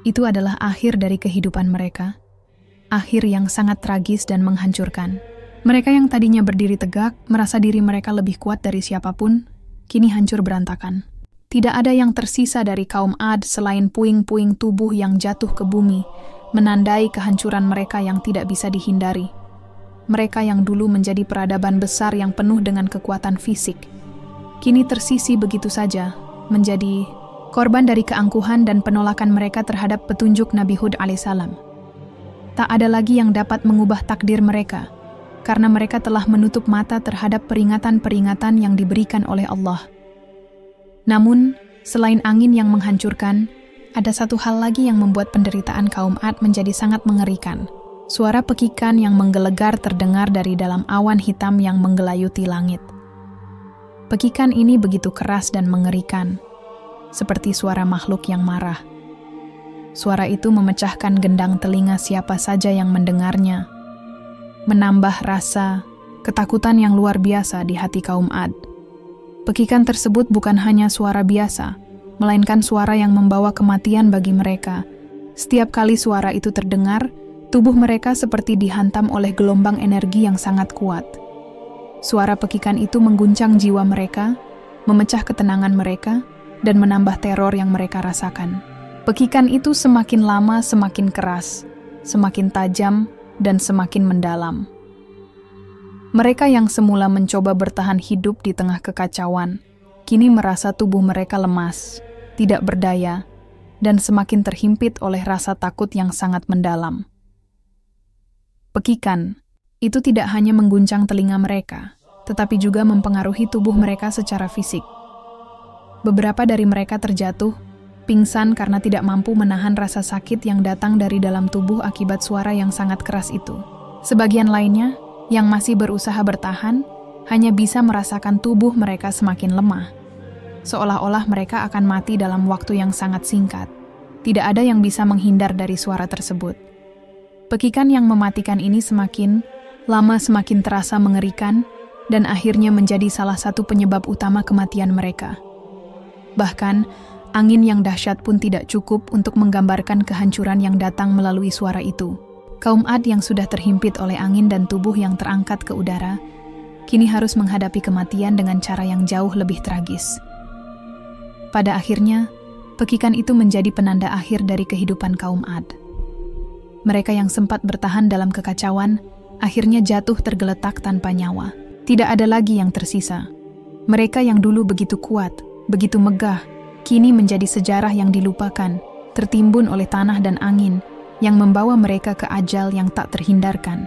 Speaker 1: Itu adalah akhir dari kehidupan mereka, akhir yang sangat tragis dan menghancurkan. Mereka yang tadinya berdiri tegak, merasa diri mereka lebih kuat dari siapapun, kini hancur berantakan. Tidak ada yang tersisa dari kaum Ad selain puing-puing tubuh yang jatuh ke bumi, menandai kehancuran mereka yang tidak bisa dihindari. Mereka yang dulu menjadi peradaban besar yang penuh dengan kekuatan fisik, kini tersisi begitu saja, menjadi korban dari keangkuhan dan penolakan mereka terhadap petunjuk Nabi Hud alaihissalam. Tak ada lagi yang dapat mengubah takdir mereka, karena mereka telah menutup mata terhadap peringatan-peringatan yang diberikan oleh Allah. Namun, selain angin yang menghancurkan, ada satu hal lagi yang membuat penderitaan kaum Ad menjadi sangat mengerikan. Suara pekikan yang menggelegar terdengar dari dalam awan hitam yang menggelayuti langit. Pekikan ini begitu keras dan mengerikan, seperti suara makhluk yang marah. Suara itu memecahkan gendang telinga siapa saja yang mendengarnya, menambah rasa ketakutan yang luar biasa di hati kaum Ad. Pekikan tersebut bukan hanya suara biasa, melainkan suara yang membawa kematian bagi mereka. Setiap kali suara itu terdengar, tubuh mereka seperti dihantam oleh gelombang energi yang sangat kuat. Suara pekikan itu mengguncang jiwa mereka, memecah ketenangan mereka, dan menambah teror yang mereka rasakan. Pekikan itu semakin lama semakin keras, semakin tajam, dan semakin mendalam. Mereka yang semula mencoba bertahan hidup di tengah kekacauan, kini merasa tubuh mereka lemas, tidak berdaya, dan semakin terhimpit oleh rasa takut yang sangat mendalam. Pekikan itu tidak hanya mengguncang telinga mereka, tetapi juga mempengaruhi tubuh mereka secara fisik. Beberapa dari mereka terjatuh, pingsan karena tidak mampu menahan rasa sakit yang datang dari dalam tubuh akibat suara yang sangat keras itu. Sebagian lainnya, yang masih berusaha bertahan, hanya bisa merasakan tubuh mereka semakin lemah. Seolah-olah mereka akan mati dalam waktu yang sangat singkat. Tidak ada yang bisa menghindar dari suara tersebut. Pekikan yang mematikan ini semakin lama semakin terasa mengerikan dan akhirnya menjadi salah satu penyebab utama kematian mereka. Bahkan, angin yang dahsyat pun tidak cukup untuk menggambarkan kehancuran yang datang melalui suara itu. Kaum Ad yang sudah terhimpit oleh angin dan tubuh yang terangkat ke udara, kini harus menghadapi kematian dengan cara yang jauh lebih tragis. Pada akhirnya, pekikan itu menjadi penanda akhir dari kehidupan kaum Ad. Mereka yang sempat bertahan dalam kekacauan, akhirnya jatuh tergeletak tanpa nyawa. Tidak ada lagi yang tersisa. Mereka yang dulu begitu kuat, begitu megah, kini menjadi sejarah yang dilupakan, tertimbun oleh tanah dan angin, yang membawa mereka ke ajal yang tak terhindarkan.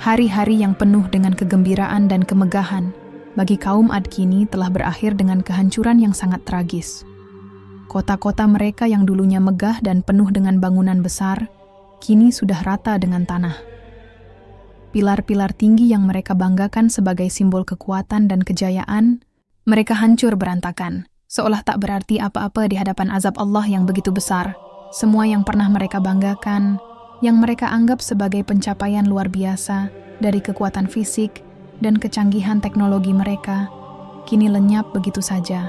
Speaker 1: Hari-hari yang penuh dengan kegembiraan dan kemegahan, bagi kaum Ad kini telah berakhir dengan kehancuran yang sangat tragis. Kota-kota mereka yang dulunya megah dan penuh dengan bangunan besar, kini sudah rata dengan tanah. Pilar-pilar tinggi yang mereka banggakan sebagai simbol kekuatan dan kejayaan, mereka hancur berantakan, seolah tak berarti apa-apa di hadapan azab Allah yang begitu besar. Semua yang pernah mereka banggakan, yang mereka anggap sebagai pencapaian luar biasa dari kekuatan fisik dan kecanggihan teknologi mereka, kini lenyap begitu saja.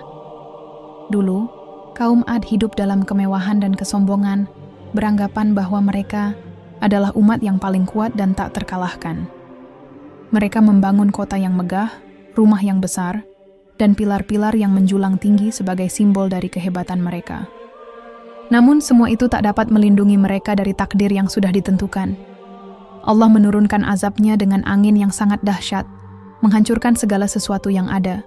Speaker 1: Dulu, kaum Ad hidup dalam kemewahan dan kesombongan, beranggapan bahwa mereka adalah umat yang paling kuat dan tak terkalahkan. Mereka membangun kota yang megah, rumah yang besar, dan pilar-pilar yang menjulang tinggi sebagai simbol dari kehebatan mereka. Namun semua itu tak dapat melindungi mereka dari takdir yang sudah ditentukan. Allah menurunkan azabnya dengan angin yang sangat dahsyat, menghancurkan segala sesuatu yang ada.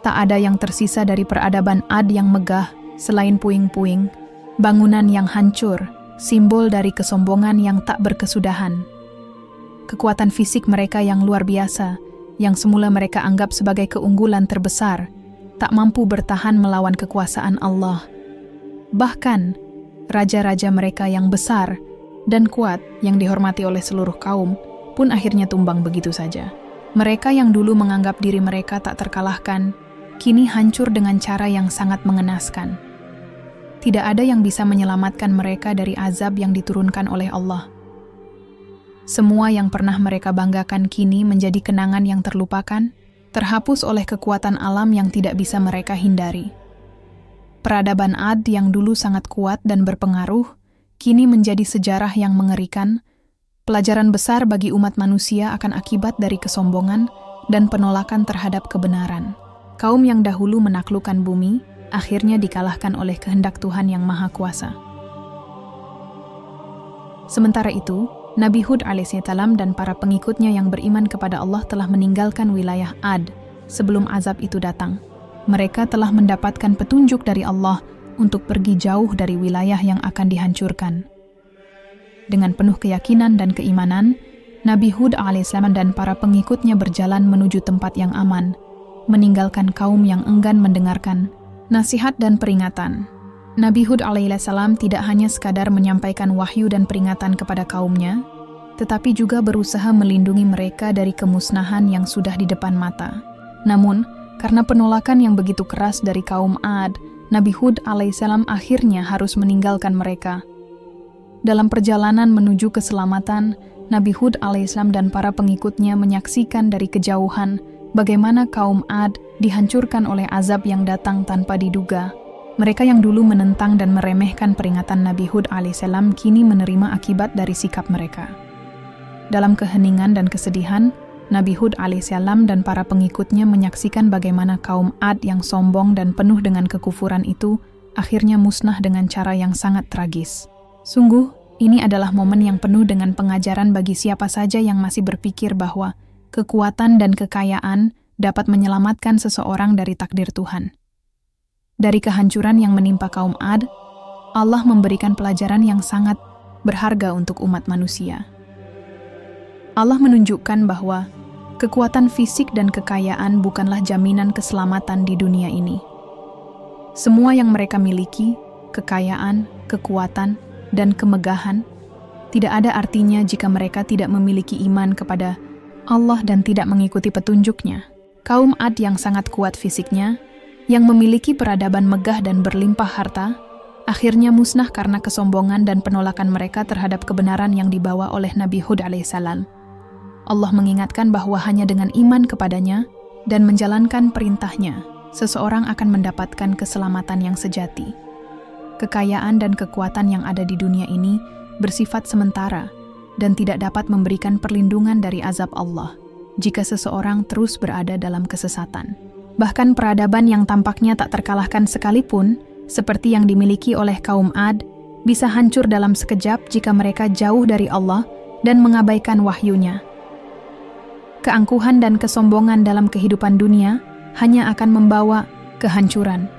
Speaker 1: Tak ada yang tersisa dari peradaban Ad yang megah selain puing-puing, bangunan yang hancur, simbol dari kesombongan yang tak berkesudahan. Kekuatan fisik mereka yang luar biasa, yang semula mereka anggap sebagai keunggulan terbesar, tak mampu bertahan melawan kekuasaan Allah. Bahkan, raja-raja mereka yang besar dan kuat yang dihormati oleh seluruh kaum pun akhirnya tumbang begitu saja. Mereka yang dulu menganggap diri mereka tak terkalahkan, kini hancur dengan cara yang sangat mengenaskan. Tidak ada yang bisa menyelamatkan mereka dari azab yang diturunkan oleh Allah. Semua yang pernah mereka banggakan kini menjadi kenangan yang terlupakan, terhapus oleh kekuatan alam yang tidak bisa mereka hindari. Peradaban Ad yang dulu sangat kuat dan berpengaruh, kini menjadi sejarah yang mengerikan, pelajaran besar bagi umat manusia akan akibat dari kesombongan dan penolakan terhadap kebenaran. Kaum yang dahulu menaklukkan bumi, akhirnya dikalahkan oleh kehendak Tuhan yang Maha Kuasa. Sementara itu, Nabi Hud alaihissalam dan para pengikutnya yang beriman kepada Allah telah meninggalkan wilayah Ad sebelum azab itu datang. Mereka telah mendapatkan petunjuk dari Allah untuk pergi jauh dari wilayah yang akan dihancurkan. Dengan penuh keyakinan dan keimanan, Nabi Hud alaihissalam dan para pengikutnya berjalan menuju tempat yang aman, meninggalkan kaum yang enggan mendengarkan nasihat dan peringatan. Nabi Hud alaihissalam tidak hanya sekadar menyampaikan wahyu dan peringatan kepada kaumnya, tetapi juga berusaha melindungi mereka dari kemusnahan yang sudah di depan mata. Namun, karena penolakan yang begitu keras dari kaum Ad, Nabi Hud alaihissalam akhirnya harus meninggalkan mereka. Dalam perjalanan menuju keselamatan, Nabi Hud alaihissalam dan para pengikutnya menyaksikan dari kejauhan bagaimana kaum Ad dihancurkan oleh azab yang datang tanpa diduga. Mereka yang dulu menentang dan meremehkan peringatan Nabi Hud alaihissalam kini menerima akibat dari sikap mereka. Dalam keheningan dan kesedihan, Nabi Hud alaihissalam dan para pengikutnya menyaksikan bagaimana kaum Ad yang sombong dan penuh dengan kekufuran itu akhirnya musnah dengan cara yang sangat tragis. Sungguh, ini adalah momen yang penuh dengan pengajaran bagi siapa saja yang masih berpikir bahwa kekuatan dan kekayaan dapat menyelamatkan seseorang dari takdir Tuhan. Dari kehancuran yang menimpa kaum Ad, Allah memberikan pelajaran yang sangat berharga untuk umat manusia. Allah menunjukkan bahwa kekuatan fisik dan kekayaan bukanlah jaminan keselamatan di dunia ini. Semua yang mereka miliki, kekayaan, kekuatan, dan kemegahan, tidak ada artinya jika mereka tidak memiliki iman kepada Allah dan tidak mengikuti petunjuknya. Kaum Ad yang sangat kuat fisiknya, yang memiliki peradaban megah dan berlimpah harta, akhirnya musnah karena kesombongan dan penolakan mereka terhadap kebenaran yang dibawa oleh Nabi Hud alaihissalam. Allah mengingatkan bahwa hanya dengan iman kepadanya dan menjalankan perintahnya, seseorang akan mendapatkan keselamatan yang sejati. Kekayaan dan kekuatan yang ada di dunia ini bersifat sementara dan tidak dapat memberikan perlindungan dari azab Allah jika seseorang terus berada dalam kesesatan. Bahkan peradaban yang tampaknya tak terkalahkan sekalipun, seperti yang dimiliki oleh kaum Ad, bisa hancur dalam sekejap jika mereka jauh dari Allah dan mengabaikan wahyu-Nya. Keangkuhan dan kesombongan dalam kehidupan dunia hanya akan membawa kehancuran.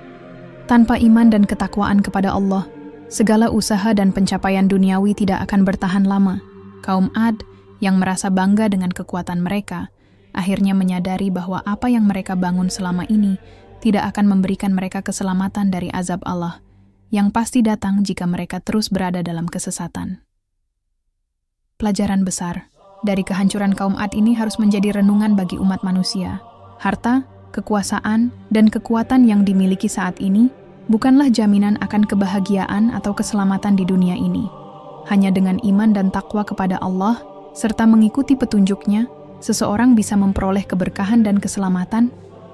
Speaker 1: Tanpa iman dan ketakwaan kepada Allah, segala usaha dan pencapaian duniawi tidak akan bertahan lama. Kaum Ad yang merasa bangga dengan kekuatan mereka, akhirnya menyadari bahwa apa yang mereka bangun selama ini tidak akan memberikan mereka keselamatan dari azab Allah, yang pasti datang jika mereka terus berada dalam kesesatan. Pelajaran besar dari kehancuran kaum Ad ini harus menjadi renungan bagi umat manusia. Harta, kekuasaan, dan kekuatan yang dimiliki saat ini bukanlah jaminan akan kebahagiaan atau keselamatan di dunia ini. Hanya dengan iman dan takwa kepada Allah, serta mengikuti petunjuk-Nya, seseorang bisa memperoleh keberkahan dan keselamatan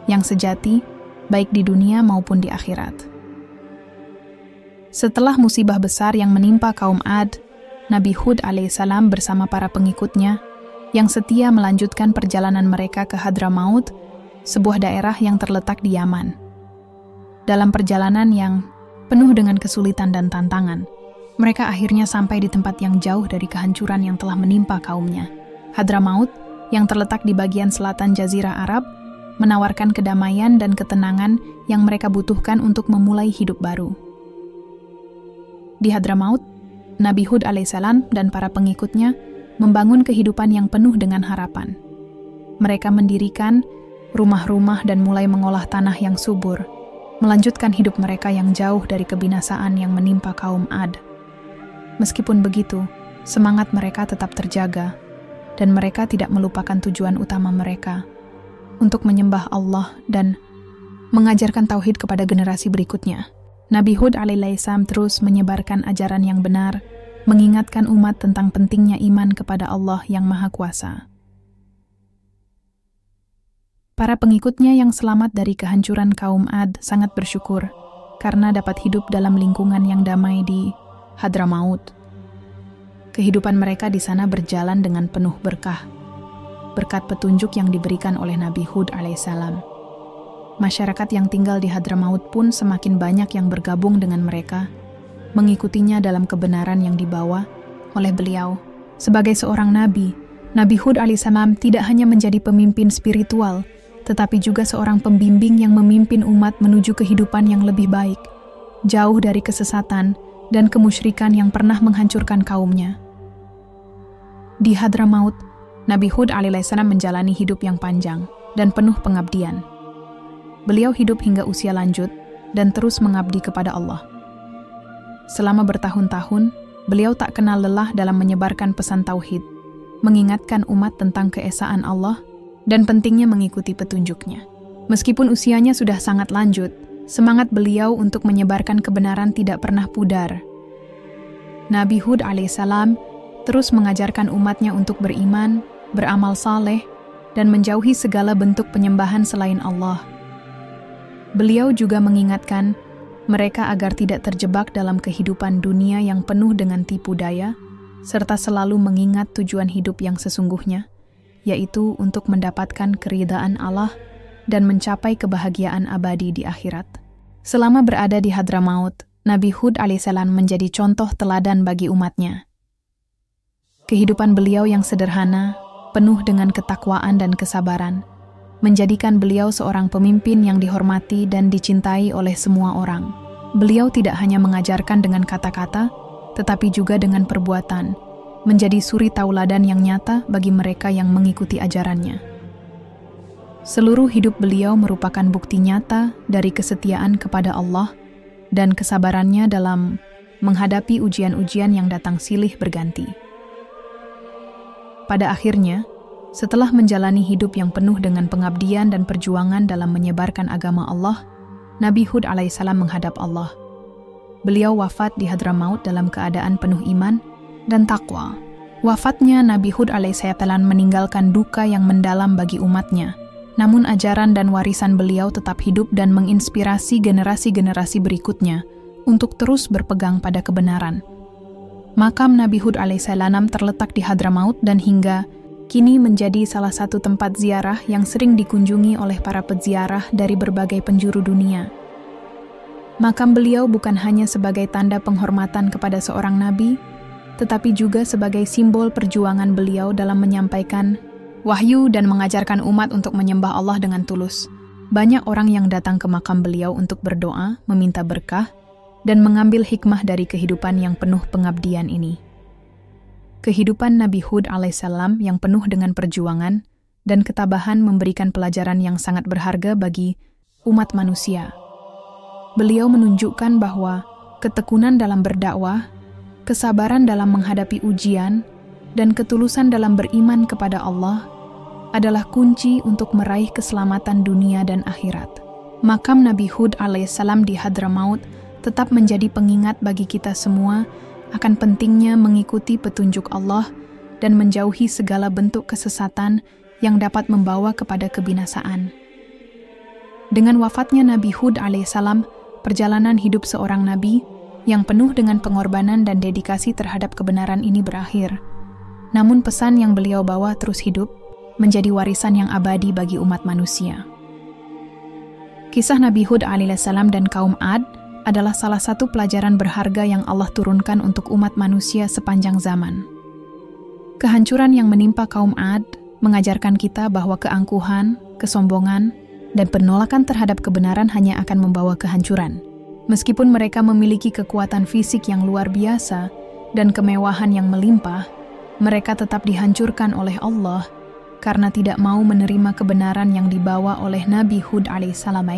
Speaker 1: yang sejati, baik di dunia maupun di akhirat. Setelah musibah besar yang menimpa kaum Ad, Nabi Hud alaihissalam bersama para pengikutnya yang setia melanjutkan perjalanan mereka ke Hadramaut, sebuah daerah yang terletak di Yaman. Dalam perjalanan yang penuh dengan kesulitan dan tantangan, mereka akhirnya sampai di tempat yang jauh dari kehancuran yang telah menimpa kaumnya. Hadramaut yang terletak di bagian selatan Jazirah Arab, menawarkan kedamaian dan ketenangan yang mereka butuhkan untuk memulai hidup baru. Di Hadramaut, Nabi Hud alaihissalam dan para pengikutnya membangun kehidupan yang penuh dengan harapan. Mereka mendirikan rumah-rumah dan mulai mengolah tanah yang subur, melanjutkan hidup mereka yang jauh dari kebinasaan yang menimpa kaum Ad. Meskipun begitu, semangat mereka tetap terjaga, dan mereka tidak melupakan tujuan utama mereka, untuk menyembah Allah dan mengajarkan tauhid kepada generasi berikutnya. Nabi Hud alaihissalam terus menyebarkan ajaran yang benar, mengingatkan umat tentang pentingnya iman kepada Allah yang Maha Kuasa. Para pengikutnya yang selamat dari kehancuran kaum Ad sangat bersyukur karena dapat hidup dalam lingkungan yang damai di Hadramaut. Kehidupan mereka di sana berjalan dengan penuh berkah, berkat petunjuk yang diberikan oleh Nabi Hud alaihissalam. Masyarakat yang tinggal di Hadramaut pun semakin banyak yang bergabung dengan mereka, mengikutinya dalam kebenaran yang dibawa oleh beliau. Sebagai seorang nabi, Nabi Hud alaihissalam tidak hanya menjadi pemimpin spiritual, tetapi juga seorang pembimbing yang memimpin umat menuju kehidupan yang lebih baik, jauh dari kesesatan dan kemusyrikan yang pernah menghancurkan kaumnya. Di Hadramaut, Nabi Hud alaihissalam menjalani hidup yang panjang dan penuh pengabdian. Beliau hidup hingga usia lanjut dan terus mengabdi kepada Allah. Selama bertahun-tahun, beliau tak kenal lelah dalam menyebarkan pesan tauhid, mengingatkan umat tentang keesaan Allah dan pentingnya mengikuti petunjuknya. Meskipun usianya sudah sangat lanjut, semangat beliau untuk menyebarkan kebenaran tidak pernah pudar. Nabi Hud alaihissalam terus mengajarkan umatnya untuk beriman, beramal saleh, dan menjauhi segala bentuk penyembahan selain Allah. Beliau juga mengingatkan mereka agar tidak terjebak dalam kehidupan dunia yang penuh dengan tipu daya, serta selalu mengingat tujuan hidup yang sesungguhnya, yaitu untuk mendapatkan keridaan Allah dan mencapai kebahagiaan abadi di akhirat. Selama berada di Hadramaut, Nabi Hud alaihissalam menjadi contoh teladan bagi umatnya. Kehidupan beliau yang sederhana, penuh dengan ketakwaan dan kesabaran, menjadikan beliau seorang pemimpin yang dihormati dan dicintai oleh semua orang. Beliau tidak hanya mengajarkan dengan kata-kata, tetapi juga dengan perbuatan, menjadi suri tauladan yang nyata bagi mereka yang mengikuti ajarannya. Seluruh hidup beliau merupakan bukti nyata dari kesetiaan kepada Allah dan kesabarannya dalam menghadapi ujian-ujian yang datang silih berganti. Pada akhirnya, setelah menjalani hidup yang penuh dengan pengabdian dan perjuangan dalam menyebarkan agama Allah, Nabi Hud alaihissalam menghadap Allah. Beliau wafat di Hadramaut dalam keadaan penuh iman dan takwa. Wafatnya Nabi Hud alaihissalam meninggalkan duka yang mendalam bagi umatnya. Namun ajaran dan warisan beliau tetap hidup dan menginspirasi generasi-generasi berikutnya untuk terus berpegang pada kebenaran. Makam Nabi Hud alaihissalam terletak di Hadramaut dan hingga kini menjadi salah satu tempat ziarah yang sering dikunjungi oleh para peziarah dari berbagai penjuru dunia. Makam beliau bukan hanya sebagai tanda penghormatan kepada seorang nabi, tetapi juga sebagai simbol perjuangan beliau dalam menyampaikan wahyu dan mengajarkan umat untuk menyembah Allah dengan tulus. Banyak orang yang datang ke makam beliau untuk berdoa, meminta berkah, dan mengambil hikmah dari kehidupan yang penuh pengabdian ini. Kehidupan Nabi Hud alaihissalam yang penuh dengan perjuangan dan ketabahan memberikan pelajaran yang sangat berharga bagi umat manusia. Beliau menunjukkan bahwa ketekunan dalam berdakwah, kesabaran dalam menghadapi ujian, dan ketulusan dalam beriman kepada Allah adalah kunci untuk meraih keselamatan dunia dan akhirat. Makam Nabi Hud alaihissalam di Hadramaut tetap menjadi pengingat bagi kita semua akan pentingnya mengikuti petunjuk Allah dan menjauhi segala bentuk kesesatan yang dapat membawa kepada kebinasaan. Dengan wafatnya Nabi Hud alaihissalam, perjalanan hidup seorang nabi yang penuh dengan pengorbanan dan dedikasi terhadap kebenaran ini berakhir. Namun pesan yang beliau bawa terus hidup, menjadi warisan yang abadi bagi umat manusia. Kisah Nabi Hud alaihissalam dan kaum Ad adalah salah satu pelajaran berharga yang Allah turunkan untuk umat manusia sepanjang zaman. Kehancuran yang menimpa kaum Ad mengajarkan kita bahwa keangkuhan, kesombongan, dan penolakan terhadap kebenaran hanya akan membawa kehancuran. Meskipun mereka memiliki kekuatan fisik yang luar biasa dan kemewahan yang melimpah, mereka tetap dihancurkan oleh Allah karena tidak mau menerima kebenaran yang dibawa oleh Nabi Hud alaihissalam.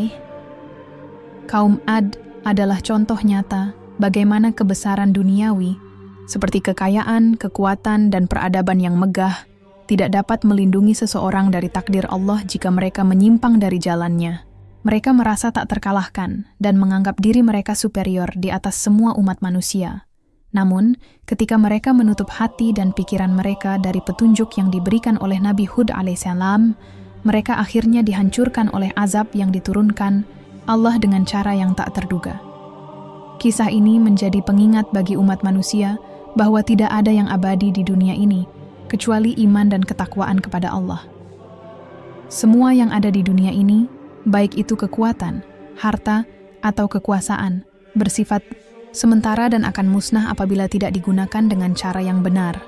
Speaker 1: Kaum Ad adalah contoh nyata bagaimana kebesaran duniawi, seperti kekayaan, kekuatan, dan peradaban yang megah, tidak dapat melindungi seseorang dari takdir Allah jika mereka menyimpang dari jalannya. Mereka merasa tak terkalahkan dan menganggap diri mereka superior di atas semua umat manusia. Namun, ketika mereka menutup hati dan pikiran mereka dari petunjuk yang diberikan oleh Nabi Hud alaihissalam, mereka akhirnya dihancurkan oleh azab yang diturunkan Allah dengan cara yang tak terduga. Kisah ini menjadi pengingat bagi umat manusia bahwa tidak ada yang abadi di dunia ini, kecuali iman dan ketakwaan kepada Allah. Semua yang ada di dunia ini, baik itu kekuatan, harta, atau kekuasaan, bersifat sementara dan akan musnah apabila tidak digunakan dengan cara yang benar.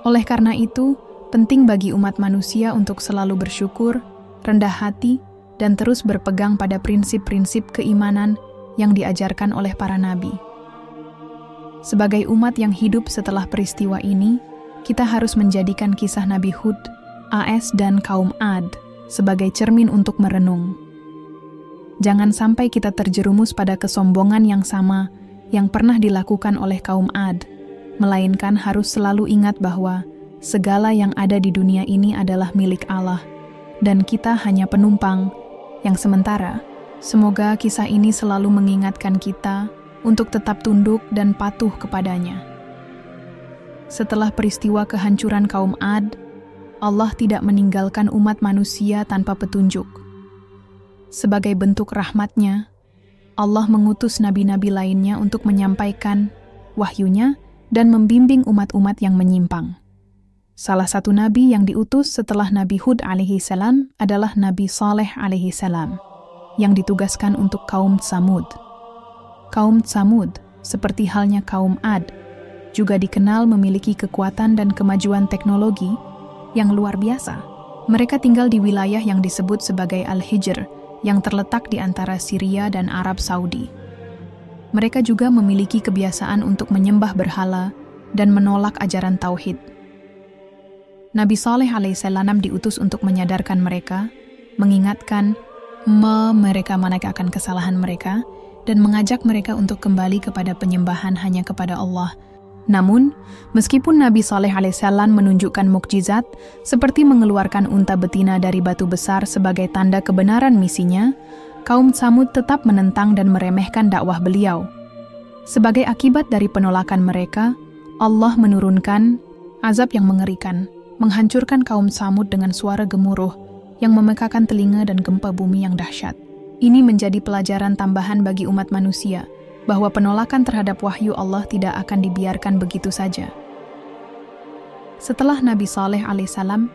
Speaker 1: Oleh karena itu, penting bagi umat manusia untuk selalu bersyukur, rendah hati, dan terus berpegang pada prinsip-prinsip keimanan yang diajarkan oleh para nabi. Sebagai umat yang hidup setelah peristiwa ini, kita harus menjadikan kisah Nabi Hud, AS, dan kaum Ad sebagai cermin untuk merenung. Jangan sampai kita terjerumus pada kesombongan yang sama yang pernah dilakukan oleh kaum Ad, melainkan harus selalu ingat bahwa segala yang ada di dunia ini adalah milik Allah, dan kita hanya penumpang yang sementara. Semoga kisah ini selalu mengingatkan kita untuk tetap tunduk dan patuh kepadanya. Setelah peristiwa kehancuran kaum Ad, Allah tidak meninggalkan umat manusia tanpa petunjuk. Sebagai bentuk rahmat-Nya, Allah mengutus nabi-nabi lainnya untuk menyampaikan wahyu-Nya dan membimbing umat-umat yang menyimpang. Salah satu nabi yang diutus setelah Nabi Hud alaihissalam adalah Nabi Saleh alaihissalam, yang ditugaskan untuk kaum Tsamud. Kaum Tsamud, seperti halnya kaum Ad, juga dikenal memiliki kekuatan dan kemajuan teknologi yang luar biasa. Mereka tinggal di wilayah yang disebut sebagai Al-Hijr, yang terletak di antara Syria dan Arab Saudi. Mereka juga memiliki kebiasaan untuk menyembah berhala dan menolak ajaran tauhid. Nabi Saleh alaihissalam diutus untuk menyadarkan mereka, mengingatkan mereka akan kesalahan mereka, dan mengajak mereka untuk kembali kepada penyembahan hanya kepada Allah. Namun, meskipun Nabi Saleh alaihissalam menunjukkan mukjizat seperti mengeluarkan unta betina dari batu besar sebagai tanda kebenaran misinya, kaum Tsamud tetap menentang dan meremehkan dakwah beliau. Sebagai akibat dari penolakan mereka, Allah menurunkan azab yang mengerikan, menghancurkan kaum Tsamud dengan suara gemuruh yang memekakan telinga dan gempa bumi yang dahsyat. Ini menjadi pelajaran tambahan bagi umat manusia, bahwa penolakan terhadap wahyu Allah tidak akan dibiarkan begitu saja. Setelah Nabi Saleh alaihissalam,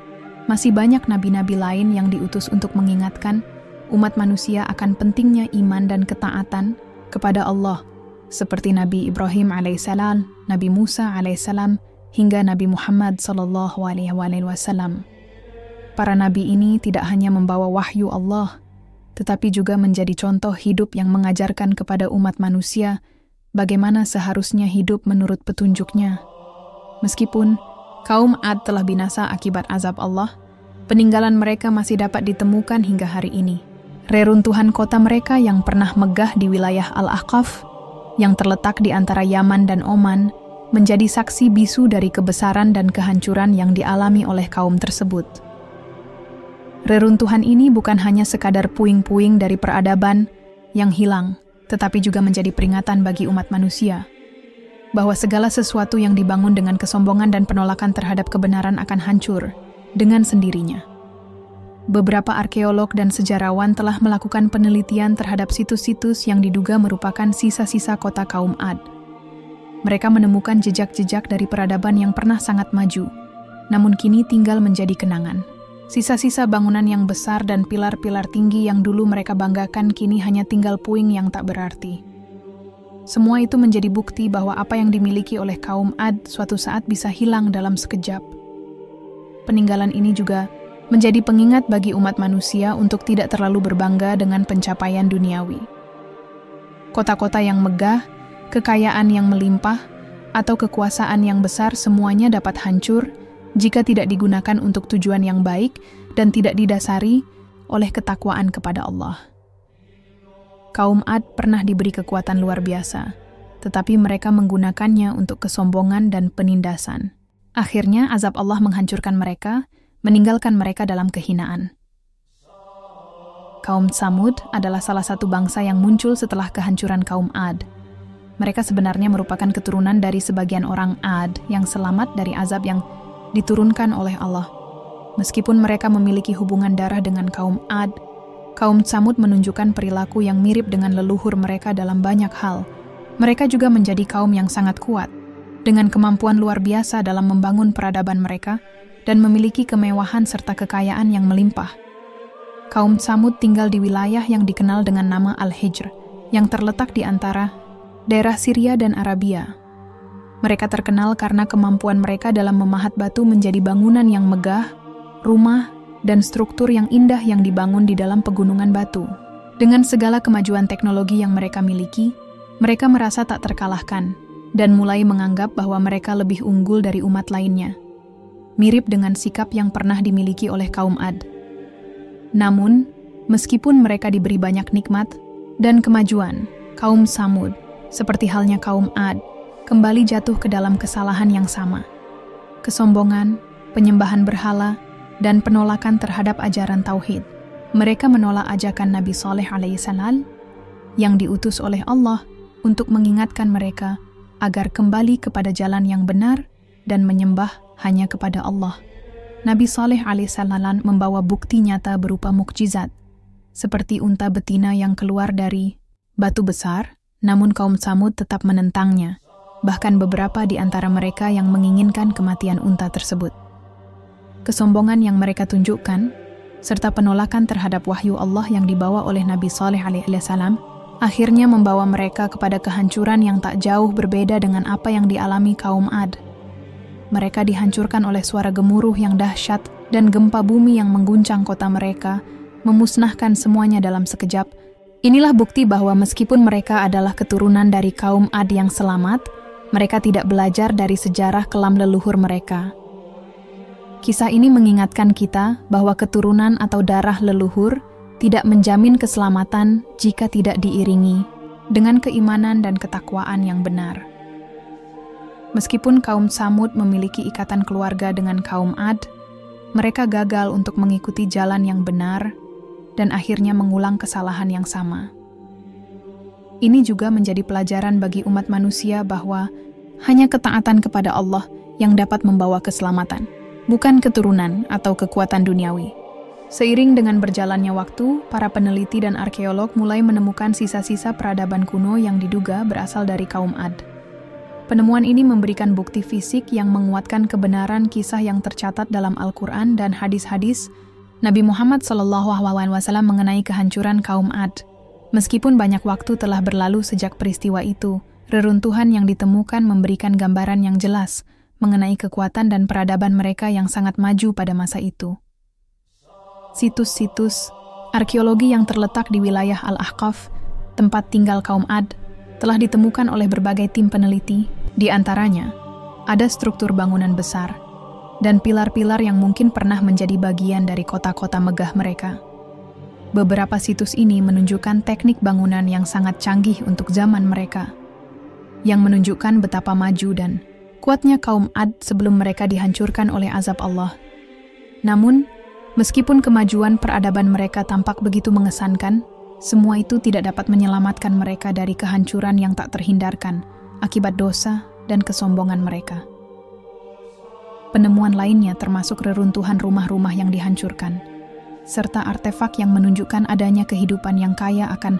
Speaker 1: masih banyak nabi-nabi lain yang diutus untuk mengingatkan umat manusia akan pentingnya iman dan ketaatan kepada Allah, seperti Nabi Ibrahim alaihissalam, Nabi Musa alaihissalam, hingga Nabi Muhammad SAW. Para nabi ini tidak hanya membawa wahyu Allah, tetapi juga menjadi contoh hidup yang mengajarkan kepada umat manusia bagaimana seharusnya hidup menurut petunjuk-Nya. Meskipun kaum Ad telah binasa akibat azab Allah, peninggalan mereka masih dapat ditemukan hingga hari ini. Reruntuhan kota mereka yang pernah megah di wilayah Al-Ahqaf, yang terletak di antara Yaman dan Oman, menjadi saksi bisu dari kebesaran dan kehancuran yang dialami oleh kaum tersebut. Reruntuhan ini bukan hanya sekadar puing-puing dari peradaban yang hilang, tetapi juga menjadi peringatan bagi umat manusia, bahwa segala sesuatu yang dibangun dengan kesombongan dan penolakan terhadap kebenaran akan hancur dengan sendirinya. Beberapa arkeolog dan sejarawan telah melakukan penelitian terhadap situs-situs yang diduga merupakan sisa-sisa kota kaum Ad. Mereka menemukan jejak-jejak dari peradaban yang pernah sangat maju, namun kini tinggal menjadi kenangan. Sisa-sisa bangunan yang besar dan pilar-pilar tinggi yang dulu mereka banggakan kini hanya tinggal puing yang tak berarti. Semua itu menjadi bukti bahwa apa yang dimiliki oleh kaum Ad suatu saat bisa hilang dalam sekejap. Peninggalan ini juga menjadi pengingat bagi umat manusia untuk tidak terlalu berbangga dengan pencapaian duniawi. Kota-kota yang megah, kekayaan yang melimpah, atau kekuasaan yang besar semuanya dapat hancur jika tidak digunakan untuk tujuan yang baik dan tidak didasari oleh ketakwaan kepada Allah. Kaum Ad pernah diberi kekuatan luar biasa, tetapi mereka menggunakannya untuk kesombongan dan penindasan. Akhirnya azab Allah menghancurkan mereka, meninggalkan mereka dalam kehinaan. Kaum Tsamud adalah salah satu bangsa yang muncul setelah kehancuran kaum Ad. Mereka sebenarnya merupakan keturunan dari sebagian orang Ad yang selamat dari azab yang diturunkan oleh Allah. Meskipun mereka memiliki hubungan darah dengan kaum Ad, kaum Tsamud menunjukkan perilaku yang mirip dengan leluhur mereka dalam banyak hal. Mereka juga menjadi kaum yang sangat kuat, dengan kemampuan luar biasa dalam membangun peradaban mereka dan memiliki kemewahan serta kekayaan yang melimpah. Kaum Tsamud tinggal di wilayah yang dikenal dengan nama Al-Hijr, yang terletak di antara daerah Syria dan Arabia. Mereka terkenal karena kemampuan mereka dalam memahat batu menjadi bangunan yang megah, rumah, dan struktur yang indah yang dibangun di dalam pegunungan batu. Dengan segala kemajuan teknologi yang mereka miliki, mereka merasa tak terkalahkan dan mulai menganggap bahwa mereka lebih unggul dari umat lainnya, mirip dengan sikap yang pernah dimiliki oleh kaum Ad. Namun, meskipun mereka diberi banyak nikmat dan kemajuan, kaum Tsamud, seperti halnya kaum Ad, kembali jatuh ke dalam kesalahan yang sama. Kesombongan, penyembahan berhala, dan penolakan terhadap ajaran tauhid. Mereka menolak ajakan Nabi Saleh alaihissalam yang diutus oleh Allah untuk mengingatkan mereka agar kembali kepada jalan yang benar dan menyembah hanya kepada Allah. Nabi Saleh alaihissalam membawa bukti nyata berupa mukjizat, seperti unta betina yang keluar dari batu besar, namun kaum Tsamud tetap menentangnya, bahkan beberapa di antara mereka yang menginginkan kematian unta tersebut. Kesombongan yang mereka tunjukkan, serta penolakan terhadap wahyu Allah yang dibawa oleh Nabi Saleh alaihissalam, akhirnya membawa mereka kepada kehancuran yang tak jauh berbeda dengan apa yang dialami kaum Ad. Mereka dihancurkan oleh suara gemuruh yang dahsyat dan gempa bumi yang mengguncang kota mereka, memusnahkan semuanya dalam sekejap. Inilah bukti bahwa meskipun mereka adalah keturunan dari kaum Ad yang selamat, mereka tidak belajar dari sejarah kelam leluhur mereka. Kisah ini mengingatkan kita bahwa keturunan atau darah leluhur tidak menjamin keselamatan jika tidak diiringi dengan keimanan dan ketakwaan yang benar. Meskipun kaum Tsamud memiliki ikatan keluarga dengan kaum Ad, mereka gagal untuk mengikuti jalan yang benar dan akhirnya mengulang kesalahan yang sama. Ini juga menjadi pelajaran bagi umat manusia bahwa hanya ketaatan kepada Allah yang dapat membawa keselamatan, bukan keturunan atau kekuatan duniawi. Seiring dengan berjalannya waktu, para peneliti dan arkeolog mulai menemukan sisa-sisa peradaban kuno yang diduga berasal dari kaum Ad. Penemuan ini memberikan bukti fisik yang menguatkan kebenaran kisah yang tercatat dalam Al-Quran dan hadis-hadis Nabi Muhammad SAW mengenai kehancuran kaum Ad. Meskipun banyak waktu telah berlalu sejak peristiwa itu, reruntuhan yang ditemukan memberikan gambaran yang jelas mengenai kekuatan dan peradaban mereka yang sangat maju pada masa itu. Situs-situs arkeologi yang terletak di wilayah Al-Ahqaf, tempat tinggal kaum Ad, telah ditemukan oleh berbagai tim peneliti. Di antaranya, ada struktur bangunan besar dan pilar-pilar yang mungkin pernah menjadi bagian dari kota-kota megah mereka. Beberapa situs ini menunjukkan teknik bangunan yang sangat canggih untuk zaman mereka, yang menunjukkan betapa maju dan kuatnya kaum Ad sebelum mereka dihancurkan oleh azab Allah. Namun, meskipun kemajuan peradaban mereka tampak begitu mengesankan, semua itu tidak dapat menyelamatkan mereka dari kehancuran yang tak terhindarkan akibat dosa dan kesombongan mereka. Penemuan lainnya termasuk reruntuhan rumah-rumah yang dihancurkan, serta artefak yang menunjukkan adanya kehidupan yang kaya akan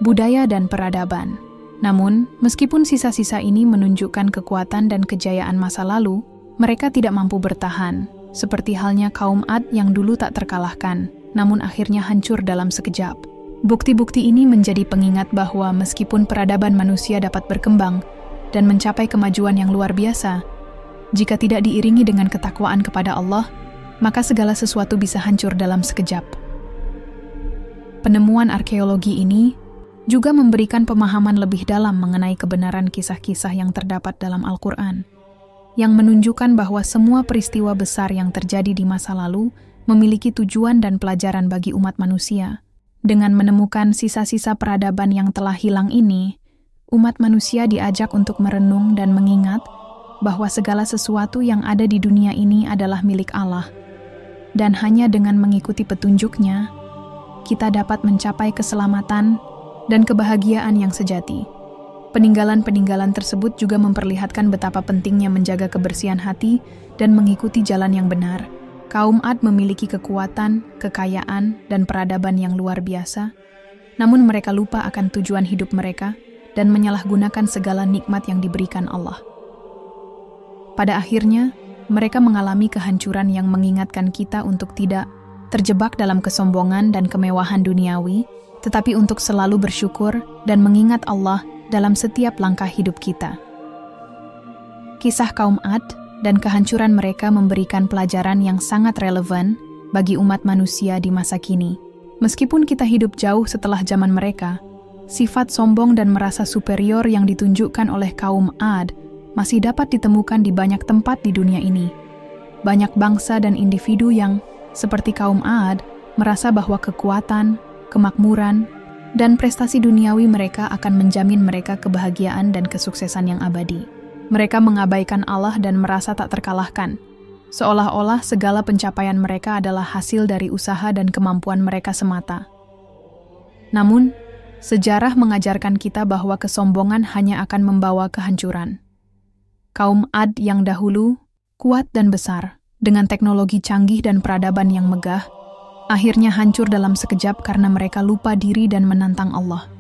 Speaker 1: budaya dan peradaban. Namun, meskipun sisa-sisa ini menunjukkan kekuatan dan kejayaan masa lalu, mereka tidak mampu bertahan, seperti halnya kaum Ad yang dulu tak terkalahkan, namun akhirnya hancur dalam sekejap. Bukti-bukti ini menjadi pengingat bahwa meskipun peradaban manusia dapat berkembang dan mencapai kemajuan yang luar biasa, jika tidak diiringi dengan ketakwaan kepada Allah, maka segala sesuatu bisa hancur dalam sekejap. Penemuan arkeologi ini juga memberikan pemahaman lebih dalam mengenai kebenaran kisah-kisah yang terdapat dalam Al-Quran, yang menunjukkan bahwa semua peristiwa besar yang terjadi di masa lalu memiliki tujuan dan pelajaran bagi umat manusia. Dengan menemukan sisa-sisa peradaban yang telah hilang ini, umat manusia diajak untuk merenung dan mengingat bahwa segala sesuatu yang ada di dunia ini adalah milik Allah. Dan hanya dengan mengikuti petunjuk-Nya, kita dapat mencapai keselamatan dan kebahagiaan yang sejati. Peninggalan-peninggalan tersebut juga memperlihatkan betapa pentingnya menjaga kebersihan hati dan mengikuti jalan yang benar. Kaum Ad memiliki kekuatan, kekayaan, dan peradaban yang luar biasa, namun mereka lupa akan tujuan hidup mereka dan menyalahgunakan segala nikmat yang diberikan Allah. Pada akhirnya, mereka mengalami kehancuran yang mengingatkan kita untuk tidak terjebak dalam kesombongan dan kemewahan duniawi, tetapi untuk selalu bersyukur dan mengingat Allah dalam setiap langkah hidup kita. Kisah kaum Ad dan kehancuran mereka memberikan pelajaran yang sangat relevan bagi umat manusia di masa kini. Meskipun kita hidup jauh setelah zaman mereka, sifat sombong dan merasa superior yang ditunjukkan oleh kaum Ad masih dapat ditemukan di banyak tempat di dunia ini. Banyak bangsa dan individu yang, seperti kaum Ad, merasa bahwa kekuatan, kemakmuran, dan prestasi duniawi mereka akan menjamin mereka kebahagiaan dan kesuksesan yang abadi. Mereka mengabaikan Allah dan merasa tak terkalahkan, seolah-olah segala pencapaian mereka adalah hasil dari usaha dan kemampuan mereka semata. Namun, sejarah mengajarkan kita bahwa kesombongan hanya akan membawa kehancuran. Kaum Ad yang dahulu, kuat dan besar, dengan teknologi canggih dan peradaban yang megah, akhirnya hancur dalam sekejap karena mereka lupa diri dan menantang Allah.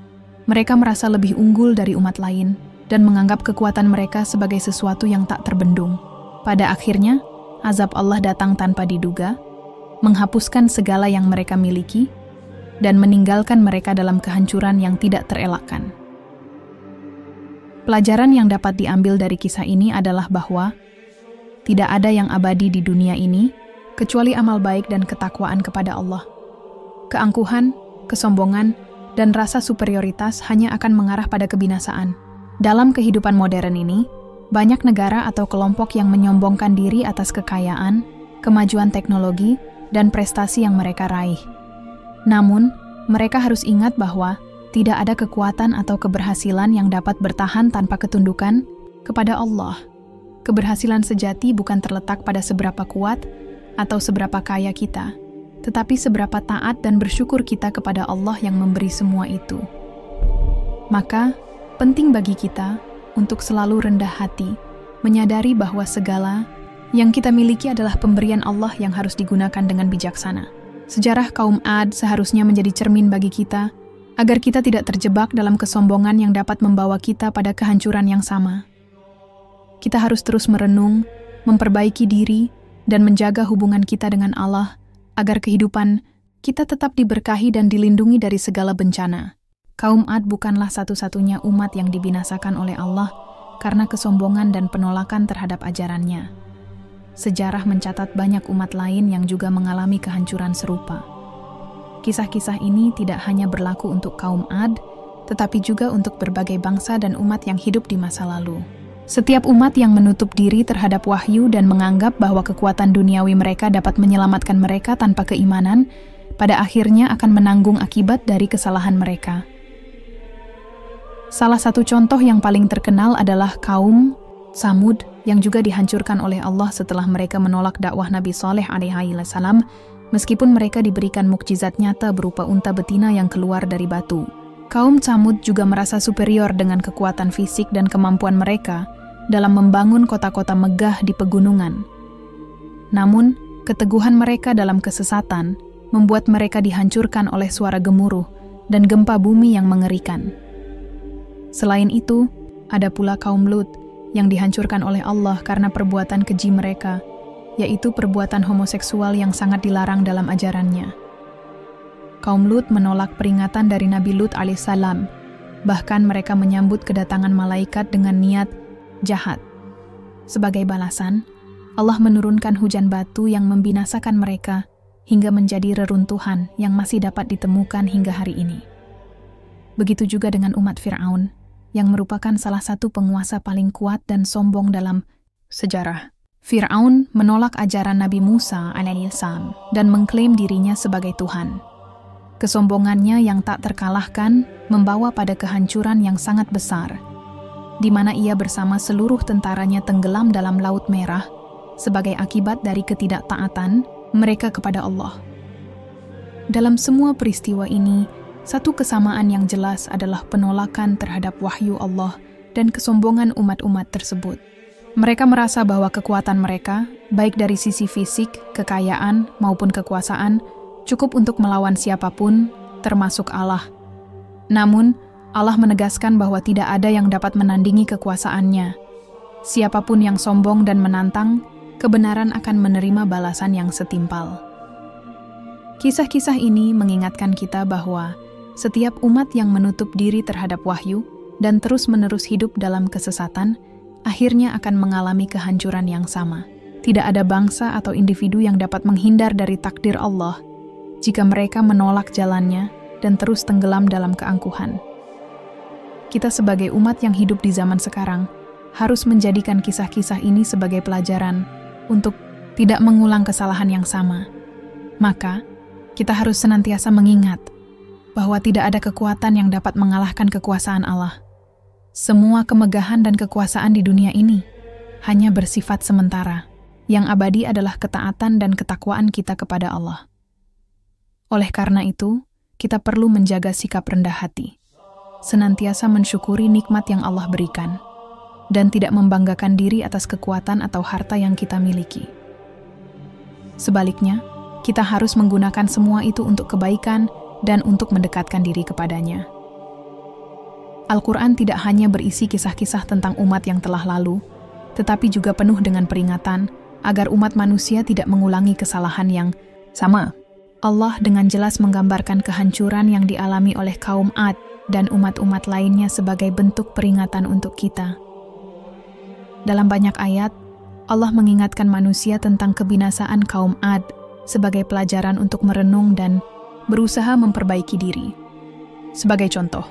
Speaker 1: Mereka merasa lebih unggul dari umat lain dan menganggap kekuatan mereka sebagai sesuatu yang tak terbendung. Pada akhirnya, azab Allah datang tanpa diduga, menghapuskan segala yang mereka miliki, dan meninggalkan mereka dalam kehancuran yang tidak terelakkan. Pelajaran yang dapat diambil dari kisah ini adalah bahwa tidak ada yang abadi di dunia ini, kecuali amal baik dan ketakwaan kepada Allah. Keangkuhan, kesombongan, dan rasa superioritas hanya akan mengarah pada kebinasaan. Dalam kehidupan modern ini, banyak negara atau kelompok yang menyombongkan diri atas kekayaan, kemajuan teknologi, dan prestasi yang mereka raih. Namun, mereka harus ingat bahwa tidak ada kekuatan atau keberhasilan yang dapat bertahan tanpa ketundukan kepada Allah. Keberhasilan sejati bukan terletak pada seberapa kuat atau seberapa kaya kita, tetapi seberapa taat dan bersyukur kita kepada Allah yang memberi semua itu. Maka, penting bagi kita untuk selalu rendah hati, menyadari bahwa segala yang kita miliki adalah pemberian Allah yang harus digunakan dengan bijaksana. Sejarah kaum Ad seharusnya menjadi cermin bagi kita, agar kita tidak terjebak dalam kesombongan yang dapat membawa kita pada kehancuran yang sama. Kita harus terus merenung, memperbaiki diri, dan menjaga hubungan kita dengan Allah, agar kehidupan kita tetap diberkahi dan dilindungi dari segala bencana. Kaum Ad bukanlah satu-satunya umat yang dibinasakan oleh Allah karena kesombongan dan penolakan terhadap ajarannya. Sejarah mencatat banyak umat lain yang juga mengalami kehancuran serupa. Kisah-kisah ini tidak hanya berlaku untuk kaum Ad, tetapi juga untuk berbagai bangsa dan umat yang hidup di masa lalu. Setiap umat yang menutup diri terhadap wahyu dan menganggap bahwa kekuatan duniawi mereka dapat menyelamatkan mereka tanpa keimanan, pada akhirnya akan menanggung akibat dari kesalahan mereka. Salah satu contoh yang paling terkenal adalah kaum Tsamud yang juga dihancurkan oleh Allah setelah mereka menolak dakwah Nabi Shaleh alaihi wasallam, meskipun mereka diberikan mukjizat nyata berupa unta betina yang keluar dari batu. Kaum Tsamud juga merasa superior dengan kekuatan fisik dan kemampuan mereka dalam membangun kota-kota megah di pegunungan. Namun, keteguhan mereka dalam kesesatan membuat mereka dihancurkan oleh suara gemuruh dan gempa bumi yang mengerikan. Selain itu, ada pula kaum Lut yang dihancurkan oleh Allah karena perbuatan keji mereka, yaitu perbuatan homoseksual yang sangat dilarang dalam ajarannya. Kaum Lut menolak peringatan dari Nabi Lut alaihissalam, bahkan mereka menyambut kedatangan malaikat dengan niat jahat. Sebagai balasan, Allah menurunkan hujan batu yang membinasakan mereka hingga menjadi reruntuhan yang masih dapat ditemukan hingga hari ini. Begitu juga dengan umat Fir'aun, yang merupakan salah satu penguasa paling kuat dan sombong dalam sejarah. Fir'aun menolak ajaran Nabi Musa alaihissalam dan mengklaim dirinya sebagai Tuhan. Kesombongannya yang tak terkalahkan membawa pada kehancuran yang sangat besar, di mana ia bersama seluruh tentaranya tenggelam dalam Laut Merah sebagai akibat dari ketidaktaatan mereka kepada Allah. Dalam semua peristiwa ini, satu kesamaan yang jelas adalah penolakan terhadap wahyu Allah dan kesombongan umat-umat tersebut. Mereka merasa bahwa kekuatan mereka, baik dari sisi fisik, kekayaan, maupun kekuasaan, cukup untuk melawan siapapun, termasuk Allah. Namun, Allah menegaskan bahwa tidak ada yang dapat menandingi kekuasaannya. Siapapun yang sombong dan menantang, kebenaran akan menerima balasan yang setimpal. Kisah-kisah ini mengingatkan kita bahwa setiap umat yang menutup diri terhadap wahyu dan terus-menerus hidup dalam kesesatan, akhirnya akan mengalami kehancuran yang sama. Tidak ada bangsa atau individu yang dapat menghindar dari takdir Allah jika mereka menolak jalannya dan terus tenggelam dalam keangkuhan. Kita sebagai umat yang hidup di zaman sekarang harus menjadikan kisah-kisah ini sebagai pelajaran untuk tidak mengulang kesalahan yang sama. Maka, kita harus senantiasa mengingat bahwa tidak ada kekuatan yang dapat mengalahkan kekuasaan Allah. Semua kemegahan dan kekuasaan di dunia ini hanya bersifat sementara. Yang abadi adalah ketaatan dan ketakwaan kita kepada Allah. Oleh karena itu, kita perlu menjaga sikap rendah hati, senantiasa mensyukuri nikmat yang Allah berikan, dan tidak membanggakan diri atas kekuatan atau harta yang kita miliki. Sebaliknya, kita harus menggunakan semua itu untuk kebaikan dan untuk mendekatkan diri kepadanya. Al-Quran tidak hanya berisi kisah-kisah tentang umat yang telah lalu, tetapi juga penuh dengan peringatan agar umat manusia tidak mengulangi kesalahan yang sama. Allah dengan jelas menggambarkan kehancuran yang dialami oleh kaum Ad dan umat-umat lainnya sebagai bentuk peringatan untuk kita. Dalam banyak ayat, Allah mengingatkan manusia tentang kebinasaan kaum Ad sebagai pelajaran untuk merenung dan berusaha memperbaiki diri. Sebagai contoh,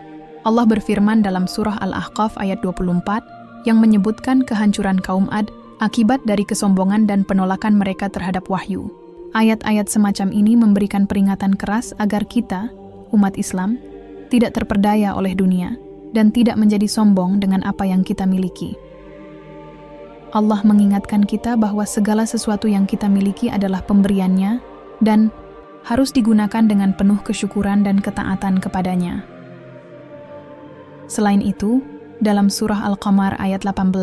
Speaker 1: Allah berfirman dalam surah Al-Ahqaf ayat 24 yang menyebutkan kehancuran kaum Ad akibat dari kesombongan dan penolakan mereka terhadap wahyu. Ayat-ayat semacam ini memberikan peringatan keras agar kita, umat Islam, tidak terperdaya oleh dunia dan tidak menjadi sombong dengan apa yang kita miliki. Allah mengingatkan kita bahwa segala sesuatu yang kita miliki adalah pemberiannya dan harus digunakan dengan penuh kesyukuran dan ketaatan kepadanya. Selain itu, dalam surah Al-Qamar ayat 18,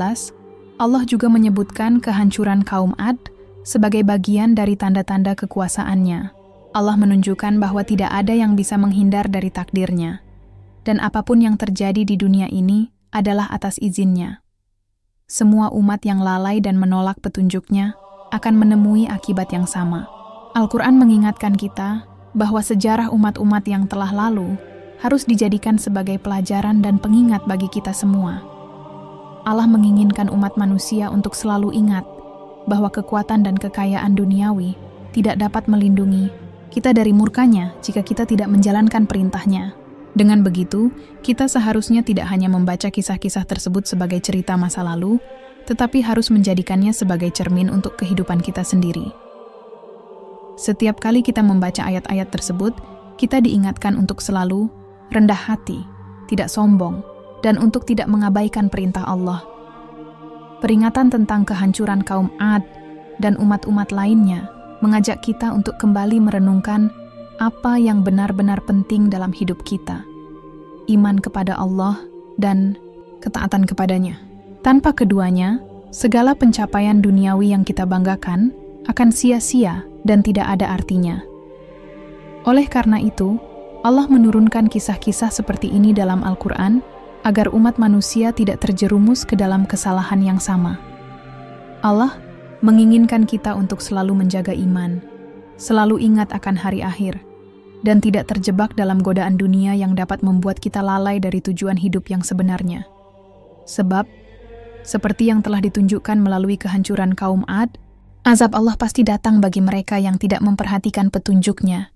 Speaker 1: Allah juga menyebutkan kehancuran kaum Ad sebagai bagian dari tanda-tanda kekuasaannya. Allah menunjukkan bahwa tidak ada yang bisa menghindar dari takdirnya, dan apapun yang terjadi di dunia ini adalah atas izinnya. Semua umat yang lalai dan menolak petunjuknya akan menemui akibat yang sama. Al-Quran mengingatkan kita bahwa sejarah umat-umat yang telah lalu harus dijadikan sebagai pelajaran dan pengingat bagi kita semua. Allah menginginkan umat manusia untuk selalu ingat bahwa kekuatan dan kekayaan duniawi tidak dapat melindungi kita dari murkanya jika kita tidak menjalankan perintahnya. Dengan begitu, kita seharusnya tidak hanya membaca kisah-kisah tersebut sebagai cerita masa lalu, tetapi harus menjadikannya sebagai cermin untuk kehidupan kita sendiri. Setiap kali kita membaca ayat-ayat tersebut, kita diingatkan untuk selalu rendah hati, tidak sombong, dan untuk tidak mengabaikan perintah Allah. Peringatan tentang kehancuran kaum Ad dan umat-umat lainnya mengajak kita untuk kembali merenungkan apa yang benar-benar penting dalam hidup kita, iman kepada Allah dan ketaatan kepadanya. Tanpa keduanya, segala pencapaian duniawi yang kita banggakan akan sia-sia dan tidak ada artinya. Oleh karena itu, Allah menurunkan kisah-kisah seperti ini dalam Al-Quran agar umat manusia tidak terjerumus ke dalam kesalahan yang sama. Allah menginginkan kita untuk selalu menjaga iman, selalu ingat akan hari akhir, dan tidak terjebak dalam godaan dunia yang dapat membuat kita lalai dari tujuan hidup yang sebenarnya. Sebab, seperti yang telah ditunjukkan melalui kehancuran kaum Ad, azab Allah pasti datang bagi mereka yang tidak memperhatikan petunjuknya